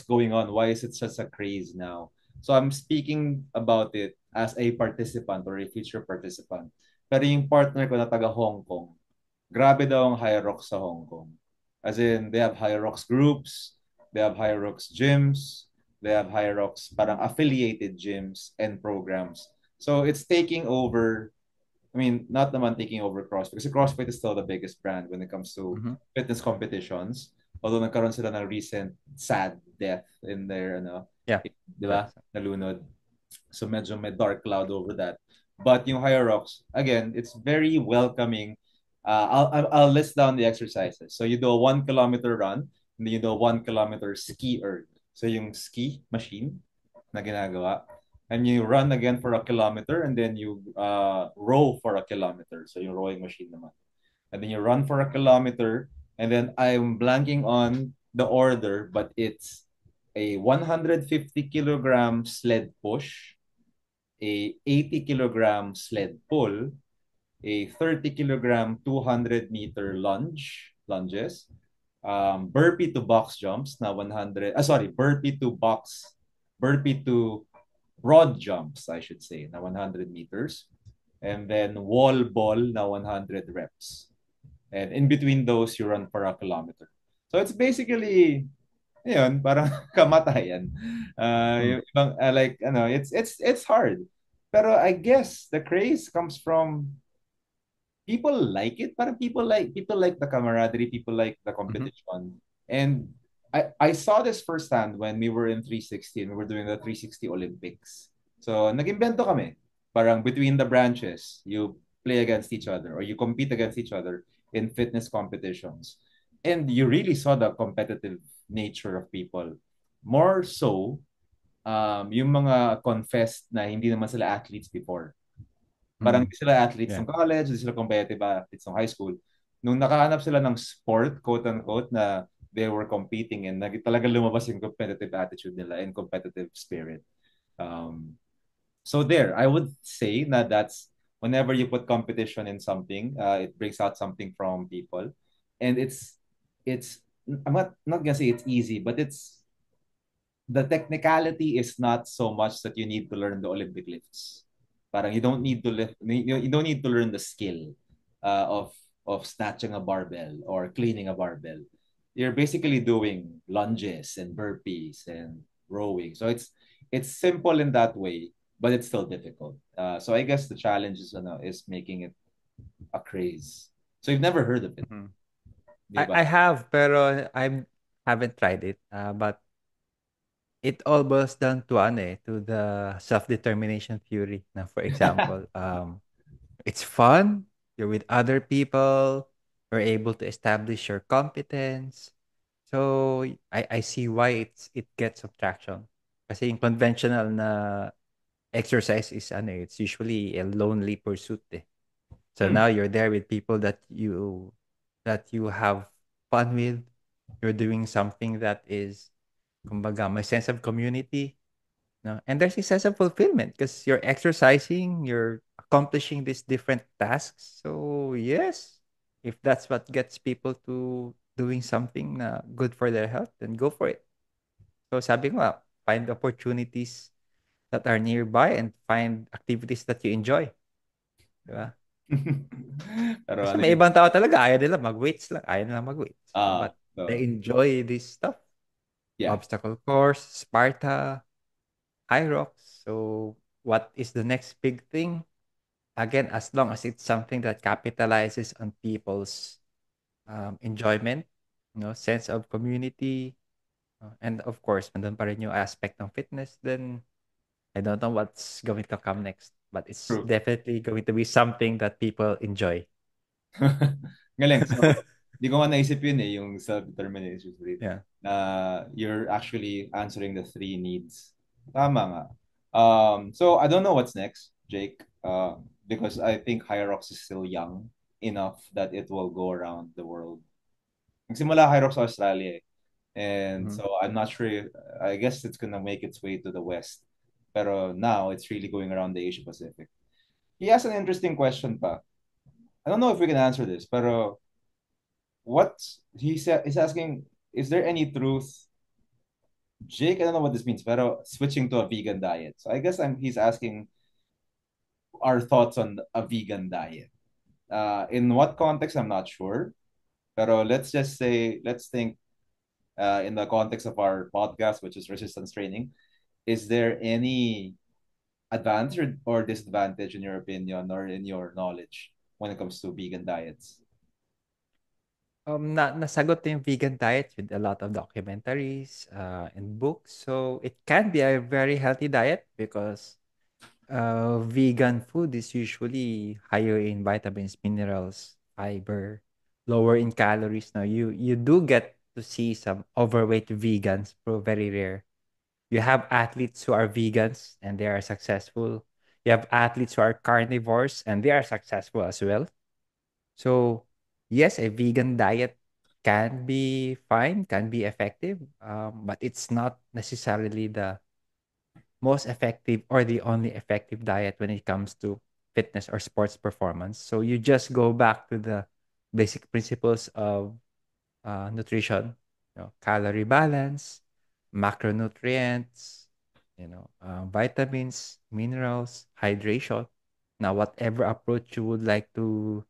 going on? Why is it such a craze now? So I'm speaking about it as a participant or a future participant. Pero yung partner ko na taga Hong Kong, grabe daw ang High Rocks sa Hong Kong. As in, they have High Rocks groups, they have High Rocks gyms, they have High Rocks parang affiliated gyms and programs. So it's taking over. I mean, not naman taking over CrossFit kasi CrossFit is still the biggest brand when it comes to Mhm. fitness competitions. Although nagkaroon sila ng recent sad death in their Yeah. di ba? Correct. Nalunod. So medyo may dark cloud over that. But yung Higher Rocks, again, it's very welcoming. I'll list down the exercises. So you do a 1 kilometer run, and then you do a 1 kilometer ski erg. So yung ski machine na ginagawa, and you run again for a kilometer, and then you row for a kilometer. So yung rowing machine naman. And then you run for a kilometer, and then I'm blanking on the order, but it's a 150 kilogram sled push, a 80 kilogram sled pull, a 30 kilogram 200-meter lunges, burpee to box jumps na 100, sorry, burpee to broad jumps, I should say, na 100 meters, and then wall ball na 100 reps. And in between those, you run for a kilometer. So it's basically, yun, parang kamatayan. Mm. Yung ibang, like, it's hard. Pero I guess the craze comes from people like it. Parang people like the camaraderie, people like the Mhm. competition. And I saw this firsthand when we were in 360 and we were doing the 360 Olympics. So nag-invento kami. Parang between the branches, you play against each other or you compete against each other in fitness competitions. And you really saw the competitive nature of people. More so, yung mga confessed na hindi naman sila athletes before. Parang Mm. hindi sila athletes Yeah. ng college, hindi sila competitive athletes ng high school. Nung nakahanap sila ng sport, quote-unquote, na they were competing in, talagang lumabas yung competitive attitude nila and competitive spirit. Um, so there, I would say na that's whenever you put competition in something, it brings out something from people. And it's I'm not gonna say it's easy, but it's the technicality is not so much that you need to learn the Olympic lifts. Parang you don't need to lift, you don't need to learn the skill of snatching a barbell or cleaning a barbell. You're basically doing lunges and burpees and rowing. So it's simple in that way, but it's still difficult. So I guess the challenge is making it a craze. So you've never heard of it, Mhm. di ba? I have, pero I haven't tried it. But it all boils down to ano to the self-determination theory. Na for example, it's fun. You're with other people. You're able to establish your competence. So I see why it gets some traction. Kasi yung conventional na exercise is it's usually a lonely pursuit eh. So Hmm. now you're there with people that you have fun with. You're doing something that is kumbaga may sense of community, no? And there's a sense of fulfillment because you're exercising, you're accomplishing these different tasks. So yes, if that's what gets people to doing something na good for their health, then go for it. So sabi ko nga, find opportunities that are nearby and find activities that you enjoy. Di ba? Pero Kasi ano may yun? ibang tao talaga, ayaw nila mag-weights lang. Ayaw nila mag-weights. But they So, enjoy this stuff. yeah. Obstacle course, Sparta, High Rocks. So what is the next big thing? Again, as long as it's something that capitalizes on people's enjoyment, sense of community, and of course, nandun pa rin yung aspect ng fitness, then I don't know what's going to come next. But it's True. definitely going to be something that people enjoy. Galing. So, di ko nga naisip yun yung self-determination rate Yeah. na you're actually answering the three needs. Tama nga. So, I don't know what's next, Jake, because I think Hyrox is still young enough that it will go around the world. Nagsimula Hyrox sa Australia eh. And Mhm. so, I'm not sure, I guess it's gonna make its way to the West. Pero now, it's really going around the Asia Pacific. He asked an interesting question pa. I don't know if we can answer this, pero what he said is asking, is there any truth? Jake, I don't know what this means, pero switching to a vegan diet. So I guess he's asking our thoughts on a vegan diet. In what context, I'm not sure. Pero let's just say, let's think in the context of our podcast, which is resistance training, is there any advantage or disadvantage in your opinion or in your knowledge when it comes to vegan diets? Nasagot na yung vegan diet with a lot of documentaries, and books. So it can be a very healthy diet because vegan food is usually higher in vitamins, minerals, fiber, lower in calories. Now you do get to see some overweight vegans, but very rare. You have athletes who are vegans and they are successful. You have athletes who are carnivores and they are successful as well. So, yes, a vegan diet can be fine, can be effective, but it's not necessarily the most effective or the only effective diet when it comes to fitness or sports performance. So, you just go back to the basic principles of nutrition, calorie balance, macronutrients, vitamins, minerals, hydration. Now, whatever approach you would like to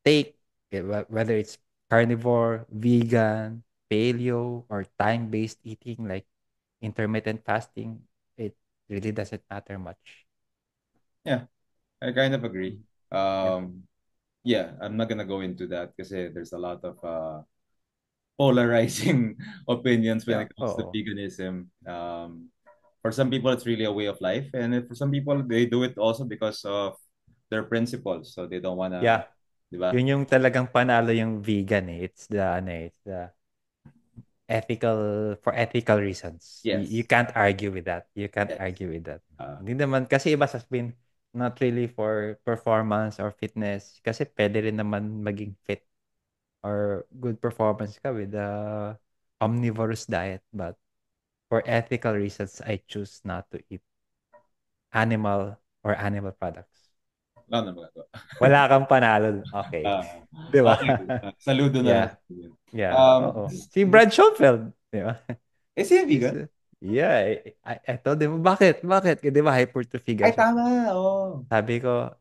take, whether it's carnivore, vegan, paleo, or time-based eating like intermittent fasting, it really doesn't matter much. Yeah, I kind of agree. Mhm. Yeah. Yeah, I'm not gonna go into that because there's a lot of polarizing opinions when Yeah. it comes to Oh. veganism. For some people, it's really a way of life, and for some people, they do it also because of their principles. So they don't wanna, Yeah. di ba? Yun yung talagang panalo yung vegan eh. It's the for ethical reasons. You Yes, can't argue with that. You can't yes. argue with that. Uh, Hindi naman, kasi iba sasabihin, not really for performance or fitness. Kasi pwede rin naman maging fit or good performance ka with a omnivorous diet. But for ethical reasons, I choose not to eat animal or animal products. wala na magagawa. Wala kang panalo. Okay. Uh, Di ba? okay, saludo na lang. Yeah. Yeah. Oo. Si Brad Schoenfeld. Di ba? Is he a He's, vegan? yeah. I told him, bakit? Bakit? Di ba hypertrophy Ay, guy siya? tama. Oh. Sabi ko,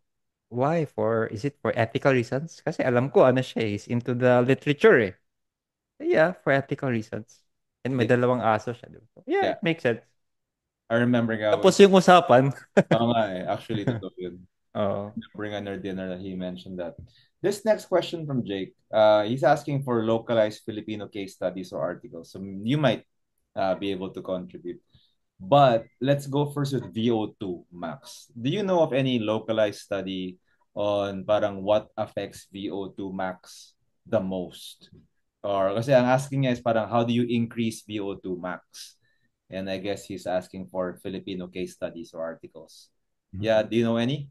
why? Is it for ethical reasons? Kasi alam ko, ano siya, he's into the literature eh. Yeah, for ethical reasons. And may Yeah, dalawang aso siya. Diba? Yeah, yeah. it makes sense. I remember nga Tapos yung usapan. oo nga eh. Actually, totoo yun. Oo. Bring on our dinner that he mentioned that. This next question from Jake, he's asking for localized Filipino case studies or articles. So you might be able to contribute. But let's go first with VO2 max. Do you know of any localized study on parang what affects VO2 max the most? Or kasi ang asking niya is parang how do you increase VO2 max? And I guess he's asking for Filipino case studies or articles. Yeah, do you know any?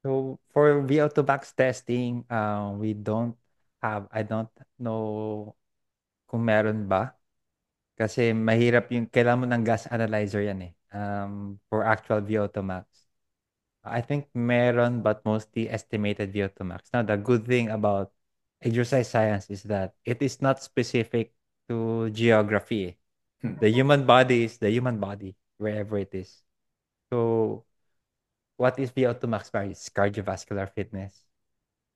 So for VO2 max testing, I don't know kung meron ba. Kasi mahirap kailangan mo ng gas analyzer yan eh. For actual VO2 max. I think meron, but mostly estimated VO2 max. Now, the good thing about exercise science is that it is not specific to geography. Hmm. The human body is the human body, wherever it is. So, what is VO2 max bar? It's cardiovascular fitness.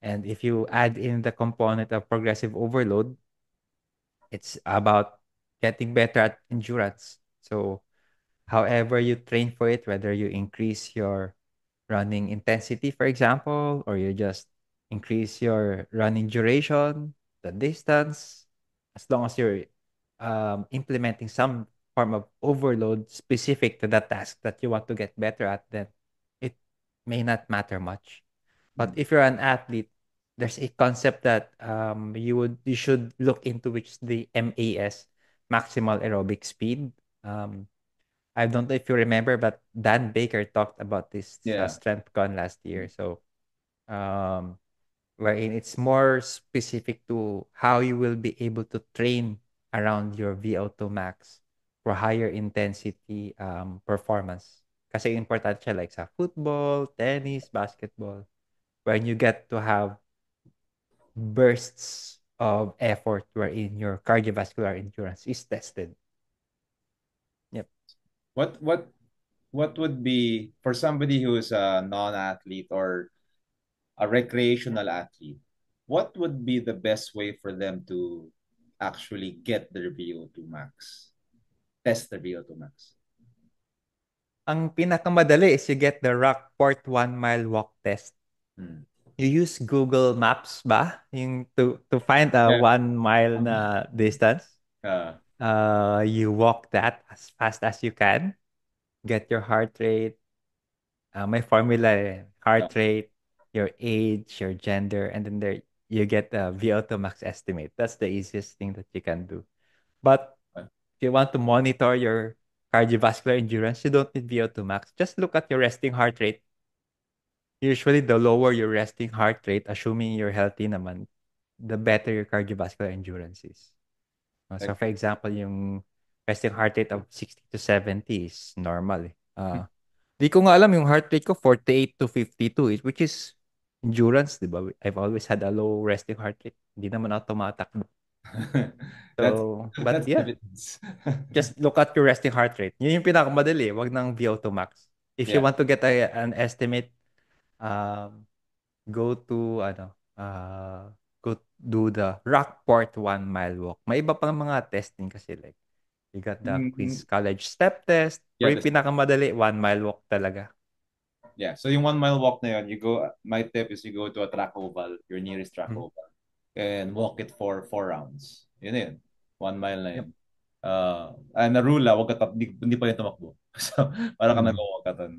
And if you add in the component of progressive overload, it's about getting better at endurance. So, however you train for it, whether you increase your running intensity, for example, or you just increase your running duration, the distance, as long as you're implementing some form of overload specific to the task that you want to get better at, then it may not matter much. But if you're an athlete, there's a concept that you should look into, which is the MAS, maximal aerobic speed. Um, I don't know if you remember, but Dan Baker talked about this Yeah. StrengthCon last year. So, um, wherein it's more specific to how you will be able to train around your VO2 max for higher intensity performance. Kasi important siya like sa football, tennis, basketball, when you get to have bursts of effort wherein your cardiovascular endurance is tested. Yep. What what would be for somebody who's a non-athlete or a recreational athlete, what would be the best way for them to actually get their VO2 max? Test their VO2 max. Ang pinakamadali is you get the Rockport 1 mile walk test. Hmm. You use Google Maps ba? Yung to find a Yeah. 1 mile na distance. Uh, You walk that as fast as you can. Get your heart rate. May formula eh. uh, Heart rate, your age, your gender, and then there you get a VO2 max estimate. That's the easiest thing that you can do. But if you want to monitor your cardiovascular endurance, you don't need VO2 max. Just look at your resting heart rate. Usually, the lower your resting heart rate, assuming you're healthy naman, the better your cardiovascular endurance is. So, like, for example, yung resting heart rate of 60 to 70 is normal. Di ko nga alam yung heart rate ko 48 to 52, which is endurance, di ba? I've always had a low resting heart rate. Hindi naman ako tumatakbo. that's So, but that's yeah, evidence. just look at your resting heart rate. Yun yung pinakamadali. Wag ng VO2 max. If you Yeah. want to get an estimate, um, go to, go do the Rockport 1 mile walk. May iba pang mga testing kasi like, you got the Mm, Queen's College step test. Pero yeah, yung pinakamadali, 1 mile walk talaga. yeah. So yung 1 mile walk na yun, you go, my tip is you go to a track oval, your nearest track Mhm. oval, and walk it for 4 rounds. Yun na yun. 1 mile na Yep. yun. Na rule, wag ka hindi pa yun tumakbo. So, para ka Mhm. nag-walkatan.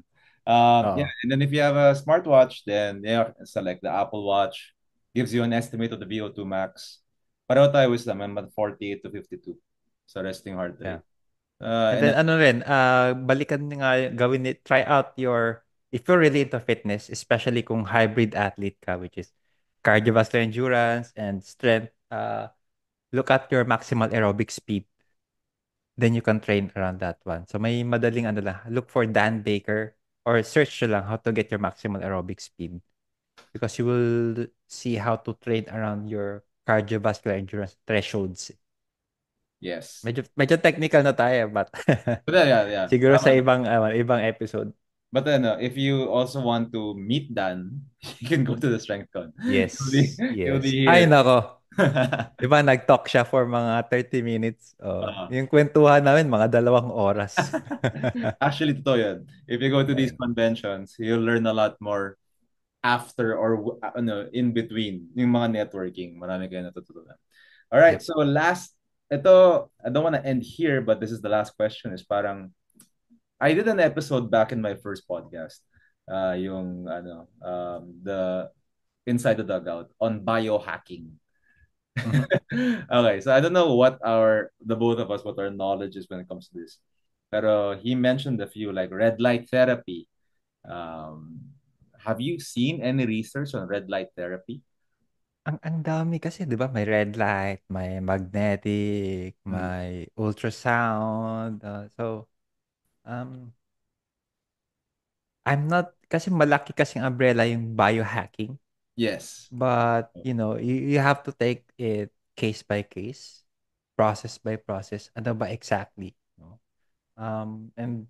Yeah, Oo. and then if you have a smartwatch, then yeah, select the Apple Watch. Gives you an estimate of the VO2 max. Pareho tayo with them, I'm at 48 to 52 sa resting heart Yeah. rate. And And then then, ano rin, balikan nyo nga, gawin it, try out your, if you're really into fitness, especially kung hybrid athlete ka, which is cardiovascular endurance and strength, look at your maximal aerobic speed. Then you can train around that one. So may madaling ano lang, look for Dan Baker or search nyo lang how to get your maximal aerobic speed because you will see how to train around your cardiovascular endurance thresholds. yes. Medyo technical na tayo, but But yeah, yeah. siguro sa ibang episode. But then, if you also want to meet Dan, you can go to the strength con. Yes, You'll be yes. Ay, here. nako. Di ba, nag-talk siya for mga 30 minutes. Oh, Uh, yung kwentuhan namin, mga 2 oras. Actually, totoo yan. If you go to these Ayun. conventions, you'll learn a lot more after or in between yung mga networking. Marami kayo natutunan. All right, Yep. so last, ito, I don't want to end here, but this is the last question. Is parang, I did an episode back in my first podcast. Yung, the Inside the Dugout on biohacking. Mhm. Okay, so I don't know what the both of us, what our knowledge is when it comes to this. Pero he mentioned a few like red light therapy. Um, have you seen any research on red light therapy? Ang dami kasi, 'di ba? May red light, may magnetic, Hmm. may ultrasound. So, um, I'm not kasi malaki kasing umbrella yung biohacking, Yes. but you have to take it case by case, process by process. Ano ba exactly, no? And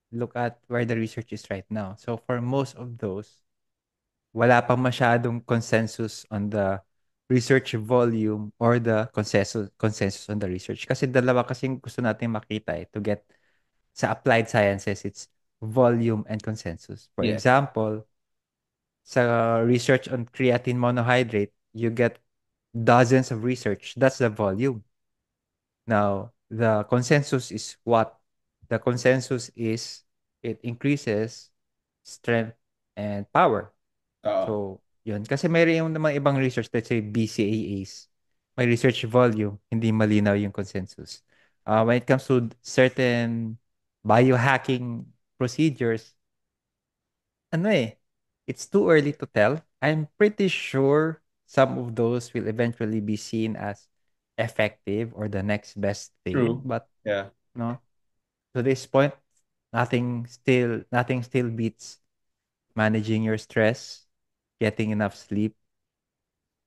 look at where the research is right now. So for most of those, wala pa masyadong consensus on the research volume or the consensus on the research. Kasi dalawa kasing gusto natin makita to get sa applied sciences, it's volume and consensus. For Yes. example, sa research on creatine monohydrate, you get dozens of research. That's the volume. Now, the consensus is what? The consensus is it increases strength and power. Oo. So, yun. Kasi mayroon yung namang ibang research, let's say BCAAs. May research volume, hindi malinaw yung consensus. When it comes to certain biohacking procedures, it's too early to tell. I'm pretty sure some of those will eventually be seen as effective or the next best thing. True. But Yeah. no, to this point, nothing still beats managing your stress, getting enough sleep,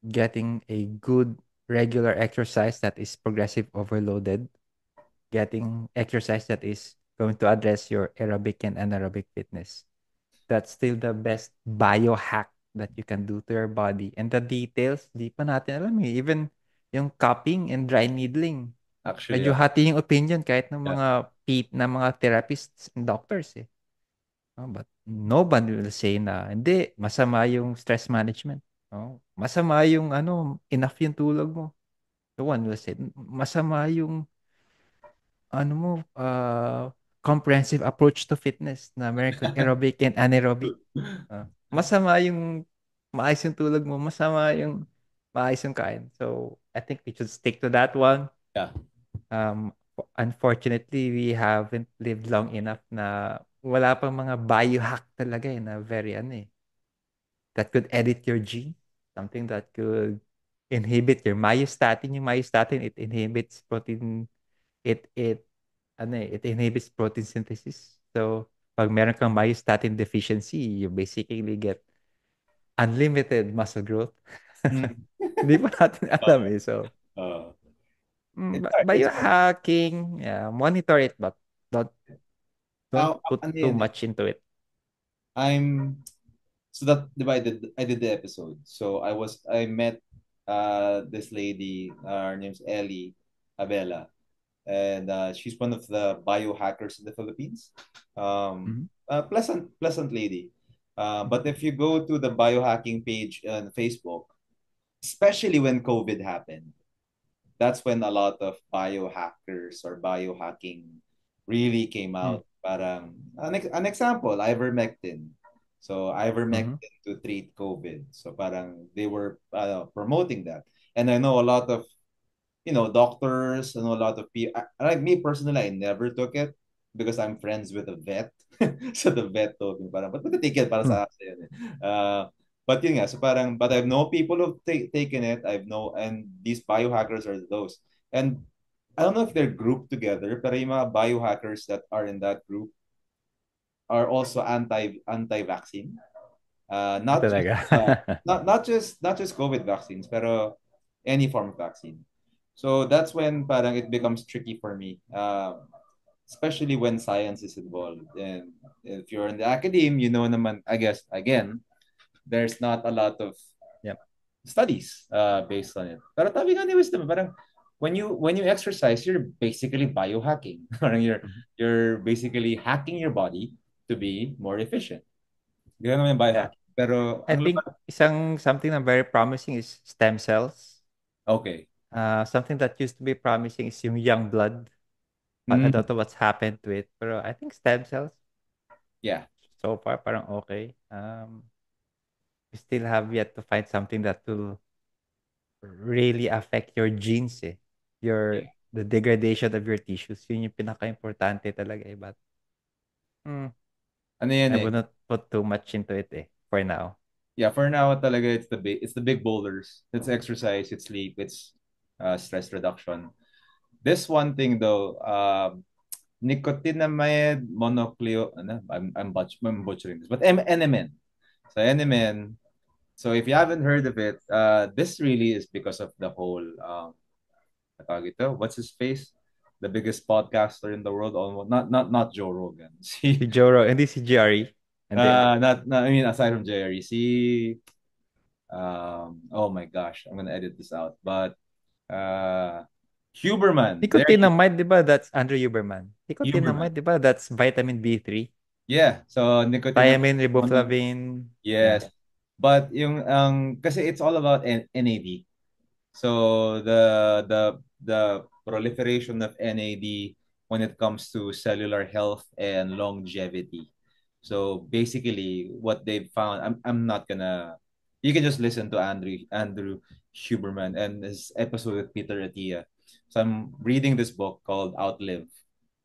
getting a good regular exercise that is progressive overloaded, getting exercise that is going to address your aerobic and anaerobic fitness. That's still the best biohack that you can do to your body. And the details, di pa natin alam eh. Even yung cupping and dry needling. Actually, Medyo yeah. hati yung opinion kahit ng Yeah. mga ng mga therapists and doctors eh. But nobody will say na, hindi, masama yung stress management. Masama yung enough yung tulog mo. No one will say, masama yung ano mo, comprehensive approach to fitness na meron kang aerobic and anaerobic. Masama yung maayos yung tulog mo, masama yung maayos yung kain. So, I think we should stick to that one. Yeah. Unfortunately, we haven't lived long enough na wala pang mga biohack talaga na very that could edit your gene. Something that could inhibit your myostatin. Yung myostatin, it inhibits protein, it it inhibits protein synthesis. So, pag meron kang myostatin deficiency, you basically get unlimited muscle growth. Mm. Hindi pa natin alam Uh, So, uh, it's hard. It's hard. biohacking, yeah, monitor it, but don't don't put Ano too yan eh. much into it. I'm so that divided. I did the episode. So I met this lady. Her name's Ellie Abela, and she's one of the biohackers in the Philippines. Mhm. Pleasant lady. But if you go to the biohacking page on Facebook, especially when COVID happened, that's when a lot of biohackers or biohacking really came Mm. out. Parang an example, ivermectin. So Mhm. ivermectin to treat COVID. So parang they were promoting that. And I know a lot of doctors and a lot of people. Like me personally, I never took it because I'm friends with a vet. So the vet told me, parang, ba't mo take it para Mm. sa asa yun eh. But yun nga, so parang, but I've known people who've taken it. And these biohackers are those. And I don't know if they're grouped together, pero yung mga biohackers that are in that group are also anti-vaccine. Not just Talaga. not just COVID vaccines, pero any form of vaccine. So that's when parang it becomes tricky for me, especially when science is involved. And if you're in the academe, naman, I guess again, there's not a lot of Yep. studies based on it. Pero tabi nga ni Wisdom, parang when you exercise, you're basically biohacking. Parang Mhm. you're basically hacking your body to be more efficient. Ganun naman yung Yeah. biohacking. Pero I ang think something na very promising is stem cells. okay. Something that used to be promising is yung young blood. But I Mm, don't know what's happened to it. Pero I think stem cells, yeah. so far, parang okay. We still have yet to find something that will really affect your genes Yeah. The degradation of your tissues. Yun yung pinaka-importante talaga But Ano yan I eh. would not put too much into it for now. Yeah, for now talaga it's the big boulders. It's exercise, it's sleep, it's stress reduction. This one thing though, nicotinamide monocleo, ano, I'm butchering this, but NMN. So NMN. So if you haven't heard of it, this really is because of the whole tawag ito, what's his face? The biggest podcaster in the world, almost not Joe Rogan. Si Joro, hindi si GRE. Hindi. Not I mean aside from Jerry, see oh my gosh, I'm gonna edit this out. But Huberman, there you Nicotinamide, di ba? That's Andrew Huberman. Huberman. Nicotinamide, di ba? That's vitamin B3. Yeah, so nicotinamide Thiamine, riboflavin. yes. Yeah. But kasi it's all about NAD. So the proliferation of NAD when it comes to cellular health and longevity. So basically, what they've found, I'm not gonna. You can just listen to Andrew Huberman and his episode with Peter Attia. So I'm reading this book called Outlive,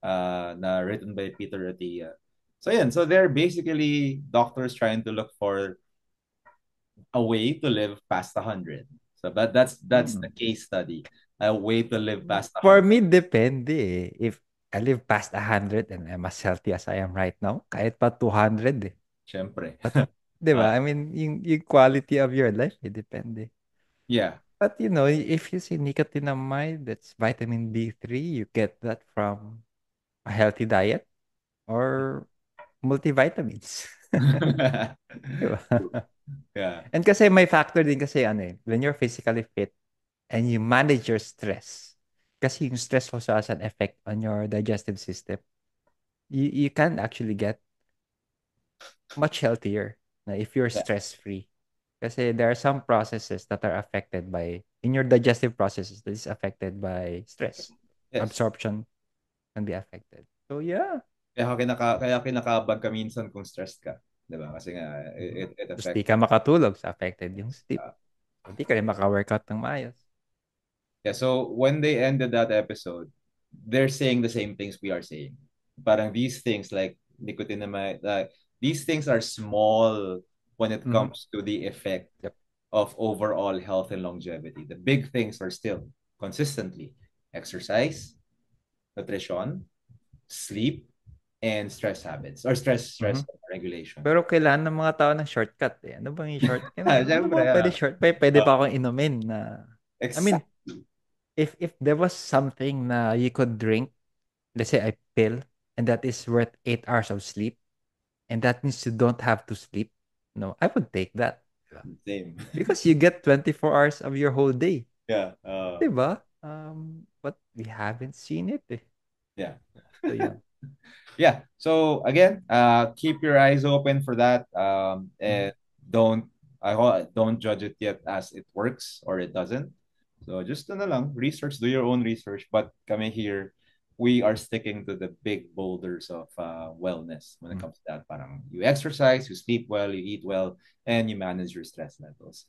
written by Peter Attia. So yeah, so they're basically doctors trying to look for a way to live past 100. So that's the Hmm. case study. A way to live past For 100. me, depende If I live past 100 and I'm as healthy as I am right now, kahit pa 200 Siyempre. But, di Uh, ba? I mean, yung quality of your life, depende. yeah. But, if you see nicotinamide, that's vitamin D3, you get that from a healthy diet or multivitamins. Di ba? Yeah. And kasi may factor din kasi when you're physically fit and you manage your stress, kasi yung stress also has an effect on your digestive system. You can actually get much healthier na if you're Yeah. stress-free. Kasi there are some processes that are affected by, in your digestive processes, that is affected by stress. Yes. Absorption can be affected. So yeah, Kaya kinakabag ka minsan kung stressed ka. 'Di ba? Kasi nga, it tapos di affects. ka makatulog, sa affected yung sleep. Hindi ka rin maka-workout ng maayos. Yeah, so when they ended that episode, they're saying the same things we are saying. Parang these things like nicotinamide, like these things are small when it Mhm. comes to the effect Yep. of overall health and longevity. The big things are still consistently exercise, nutrition, sleep, and stress habits or stress Mhm. regulation. Pero kailangan ng mga tao ng shortcut eh. Ano bang yung shortcut? Ano Siyempre, ba pwede shortcut? Pwede uh, pa akong inumin na, I mean, exactly. if there was something na you could drink, let's say a pill, and that is worth 8 hours of sleep, and that means you don't have to sleep, no, I would take that. Diba? Same. Because you get 24 hours of your whole day. Yeah. Diba? But we haven't seen it eh. Yeah. So yeah. Yeah. So again, keep your eyes open for that. Mhm. And don't judge it yet as it works or it doesn't. So just ano lang, research, do your own research. But kami here, we are sticking to the big boulders of wellness when it Mhm. comes to that. Parang you exercise, you sleep well, you eat well, and you manage your stress levels.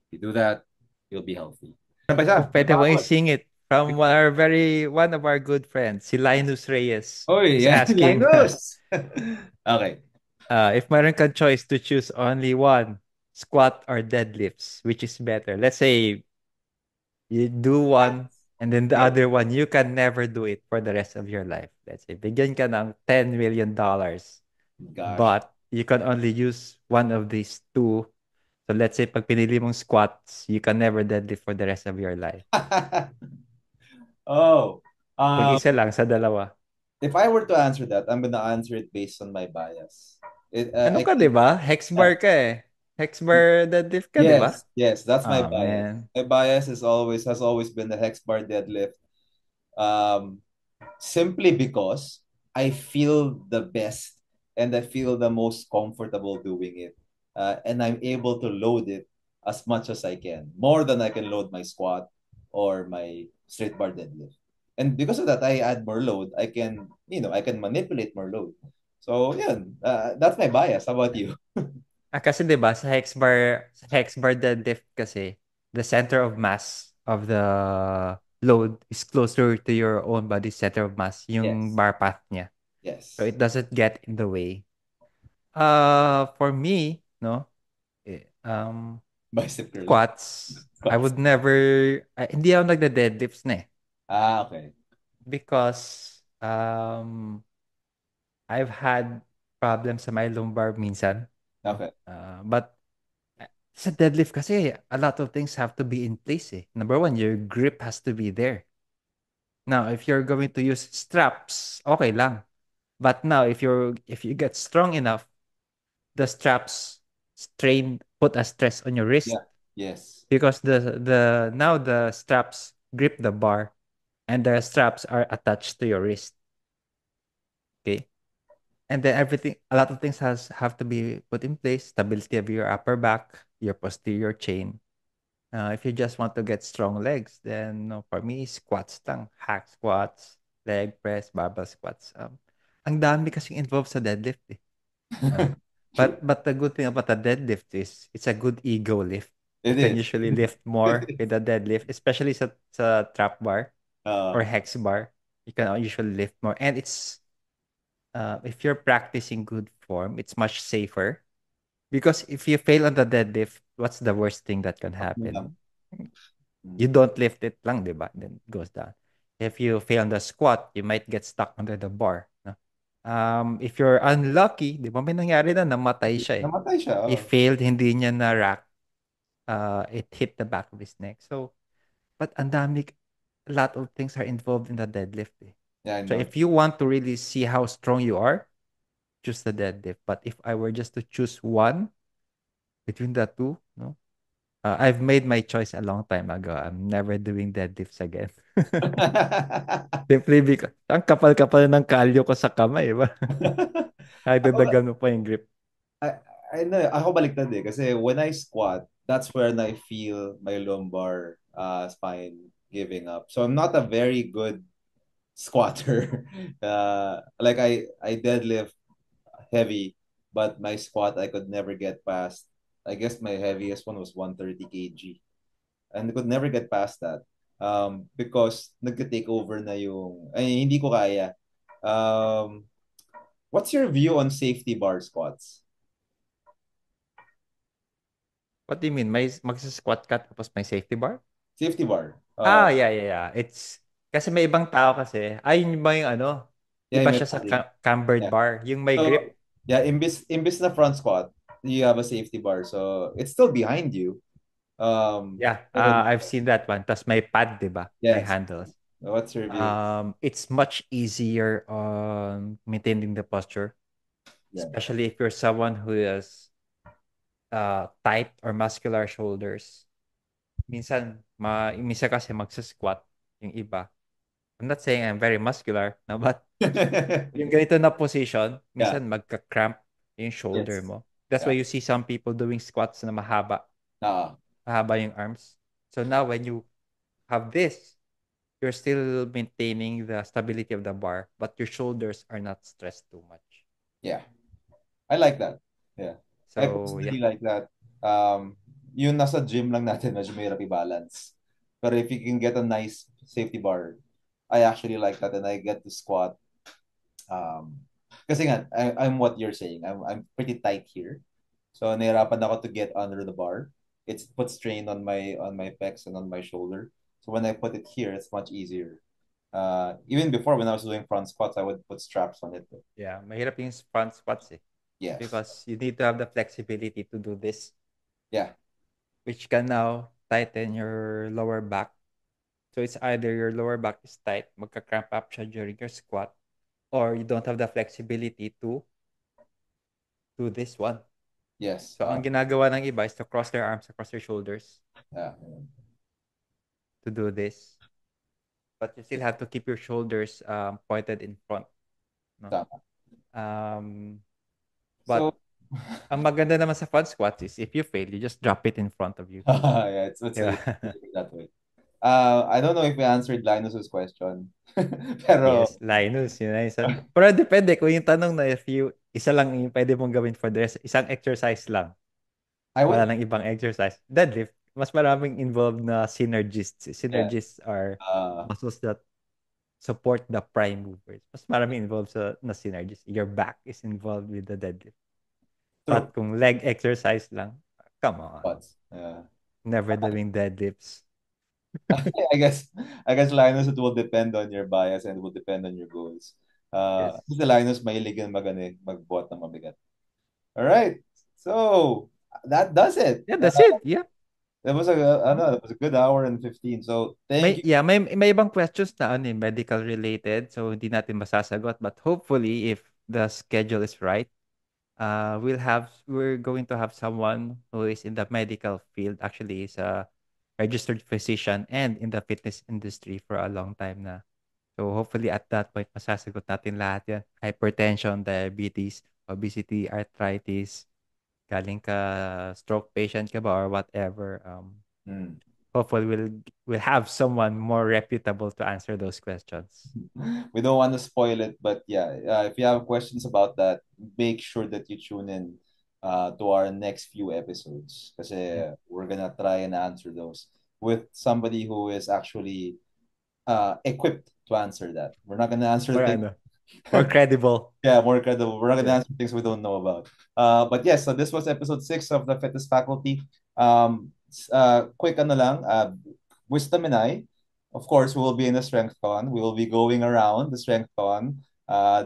If you do that, you'll be healthy. Ano pa siya? Oh, May pwede mo pangakot. i-sing it from one of our good friends, si Linus Reyes. Oy, He's yeah, asking, Linus! Okay. if meron kang choice to choose only one, squat or deadlifts, which is better? Let's say you do one and then the Okay. other one, you can never do it for the rest of your life. Let's say, bigyan ka ng $10 million, Gosh. but you can only use one of these two. So let's say, pag pinili mong squats, you can never deadlift for the rest of your life. Oh, Kung um, isa lang sa dalawa. if I were to answer that, I'm gonna answer it based on my bias. Ano I ka, di think, ba? Hex uh, bar ka eh. Hex bar deadlift ka, di ba? yes, that's my Ah, bias. man. My bias is always has always been the hex bar deadlift. Um, Simply because I feel the best and I feel the most comfortable doing it. And I'm able to load it as much as I can, more than I can load my squat or my straight bar deadlift. And because of that, I add more load. I can manipulate more load. So, yeah, that's my bias. How about you? Kasi 'di ba sa hex bar deadlift kasi, the center of mass of the load is closer to your own body center of mass, yung Yes. bar path niya. So Yes. it doesn't get in the way. For me, no, Bicep curl. squats, I would never, hindi ako nagde-deadlifts na eh. Okay. Because I've had problems sa my lumbar minsan, no? Okay. But sa deadlift kasi, a lot of things have to be in place eh. Number one, your grip has to be there. Now, if you're going to use straps, okay lang. But now, if you get strong enough, the straps put a stress on your wrist Yeah. Yes. because the straps grip the bar and the straps are attached to your wrist. Okay. And then a lot of things have to be put in place. Stability of your upper back, your posterior chain. If you just want to get strong legs, then no, for me, squats lang. Hack squats, leg press, barbell squats. Ang dami kasing involved sa deadlift eh. No? True. But the good thing about the deadlift is it's a good ego lift. You It can is. usually lift It more is. with the deadlift, especially sa trap bar or Uh, hex bar. You can usually lift more. And if you're practicing good form, it's much safer. Because if you fail on the deadlift, what's the worst thing that can happen? You don't lift it lang, di ba? Then it goes down. If you fail on the squat, you might get stuck under the bar. No? If you're unlucky, di ba may nangyari na, namatay siya eh. Namatay siya. He Oh. failed, hindi niya na-rack. It hit the back of his neck. So, but a lot of things are involved in the deadlift eh. Yeah, I So know. if you want to really see how strong you are, choose the deadlift. But if I were just to choose one between the two, no, I've made my choice a long time ago. I'm never doing deadlifts again. Simply because ang kapal-kapal ng kalyo ko sa kamay, ba? Ako, Nagdadagan mo pa yung grip. I, I know, ako baliktad eh. Kasi when I squat, that's when I feel my lumbar spine giving up. So I'm not a very good squatter. Like I deadlift heavy, but my squat I could never get past. I guess my heaviest one was 130 kg. And I could never get past that. Because nagka-take over na yung, ay, hindi ko kaya. Um, what's your view on safety bar squats? What do you mean? May magsa-squat ka tapos may safety bar? Safety bar. Yeah, yeah, yeah. It's kasi may ibang tao kasi, ay yun ba yung ano, Yeah, iba may siya sa padding. cambered Yeah. bar, yung may So, grip. yeah, imbis na front squat, you have a safety bar. So, it's still behind you. Yeah, Pero, I've seen that one. Tapos may pad, di ba? May yes. handles. What's your view? It's much easier on maintaining the posture, Yeah. especially if you're someone who has tight or muscular shoulders. Minsan kasi magsa-squat yung iba. I'm not saying I'm very muscular, no, but yung ganito na position, Yeah. minsan magka-cramp yung shoulder Yes. mo. That's Yeah. why you see some people doing squats na Ah, mahaba yung arms. So now when you have this, you're still maintaining the stability of the bar, but your shoulders are not stressed too much. yeah. I like that. Yeah. I So yeah, personally like that. Yung nasa gym lang natin, medyo mahirap i-balance. But if you can get a nice safety bar, I actually like that and I get to squat. Kasi nga, I'm what you're saying. I'm pretty tight here. So nahirapan ako to get under the bar. It's put strain on my pecs and on my shoulder. So when I put it here, it's much easier. Even before when I was doing front squats, I would put straps on it. yeah, mahirap yung front squats eh. Yes. Because you need to have the flexibility to do this, Yeah. which can now tighten your lower back. So it's either your lower back is tight, magka-cramp up siya during your squat, or you don't have the flexibility to do this one. Yes. So ang ginagawa ng iba is to cross their arms across their shoulders Yeah. to do this. But you still have to keep your shoulders pointed in front. No? Tama. Um, So but ang maganda naman sa front squats is if you fail, you just drop it in front of you. yeah, it's a Diba? little that way. I don't know if we answered Linus's question. Pero Yes, Linus, yun na isa. Pero depende kung yung tanong na if you, isa lang yung pwede mong gawin for the rest, isang exercise lang. I Wala would nang ibang exercise. Deadlift, mas maraming involved na synergists. yeah. Synergists are Uh, muscles that support the prime movers. Mas maraming involved sa na synergists. Your back is involved with the deadlift. true. But kung leg exercise lang, come on. But yeah. Never doing deadlifts. I guess I guess Linus, it will depend on your bias and it will depend on your goals. Yes. Kasi Linus mahilig yan magbuhat ng mabigat. All right. So that does it. Yeah, that's it. Yeah. That was that was a good hour and 15. So thank May you. yeah, may ibang questions na ano, medical related. So hindi natin masasagot, but hopefully if the schedule is right, we're going to have someone who is in the medical field, actually is a registered physician and in the fitness industry for a long time na. So hopefully at that point masasagot natin lahat 'yan. Hypertension, diabetes, obesity, arthritis, galing ka stroke patient ka ba or whatever. Hmm. Hopefully we'll have someone more reputable to answer those questions. We don't want to spoil it, but yeah, if you have questions about that, make sure that you tune in to our next few episodes because Mm. we're gonna try and answer those with somebody who is actually equipped to answer that. We're not gonna answer More things. ano, more credible. Yeah, more credible. We're not gonna Yeah. answer things we don't know about. But yes, so this was episode 6 of the Fitness Faculty. Quick ano lang, Wisdom and I, of course, we will be in the Strength Con. We will be going around the Strength Con,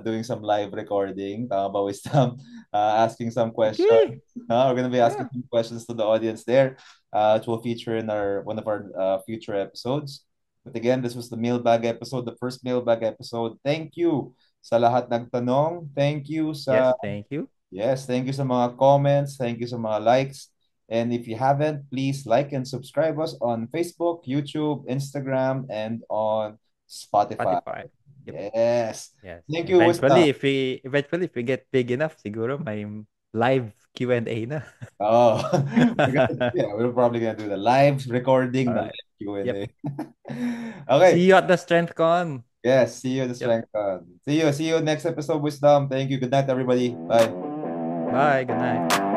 doing some live recording, tama ba, Wisdom? Asking some questions. Okay. We're gonna be asking Yeah. some questions to the audience there, which will feature in our one of our future episodes. But again, this was the mailbag episode, the first mailbag episode. Thank you sa lahat nagtanong. Thank you Yes, sa thank you. yes, thank you sa mga comments, thank you sa mga likes. And if you haven't, please like and subscribe us on Facebook, YouTube, Instagram, and on Spotify. Spotify. Yep. Yes. Yes. Thank you, Wisdom. Eventually if we get big enough, siguro may live Q&A na. Oh, yeah, we're probably gonna do the live recording, All the right. live Q&A. Yep. Okay. See you at the StrengthCon. Yes. See you in the Yep. strength. See you. See you next episode, Wisdom. Thank you. Good night, everybody. Bye. Bye. Good night.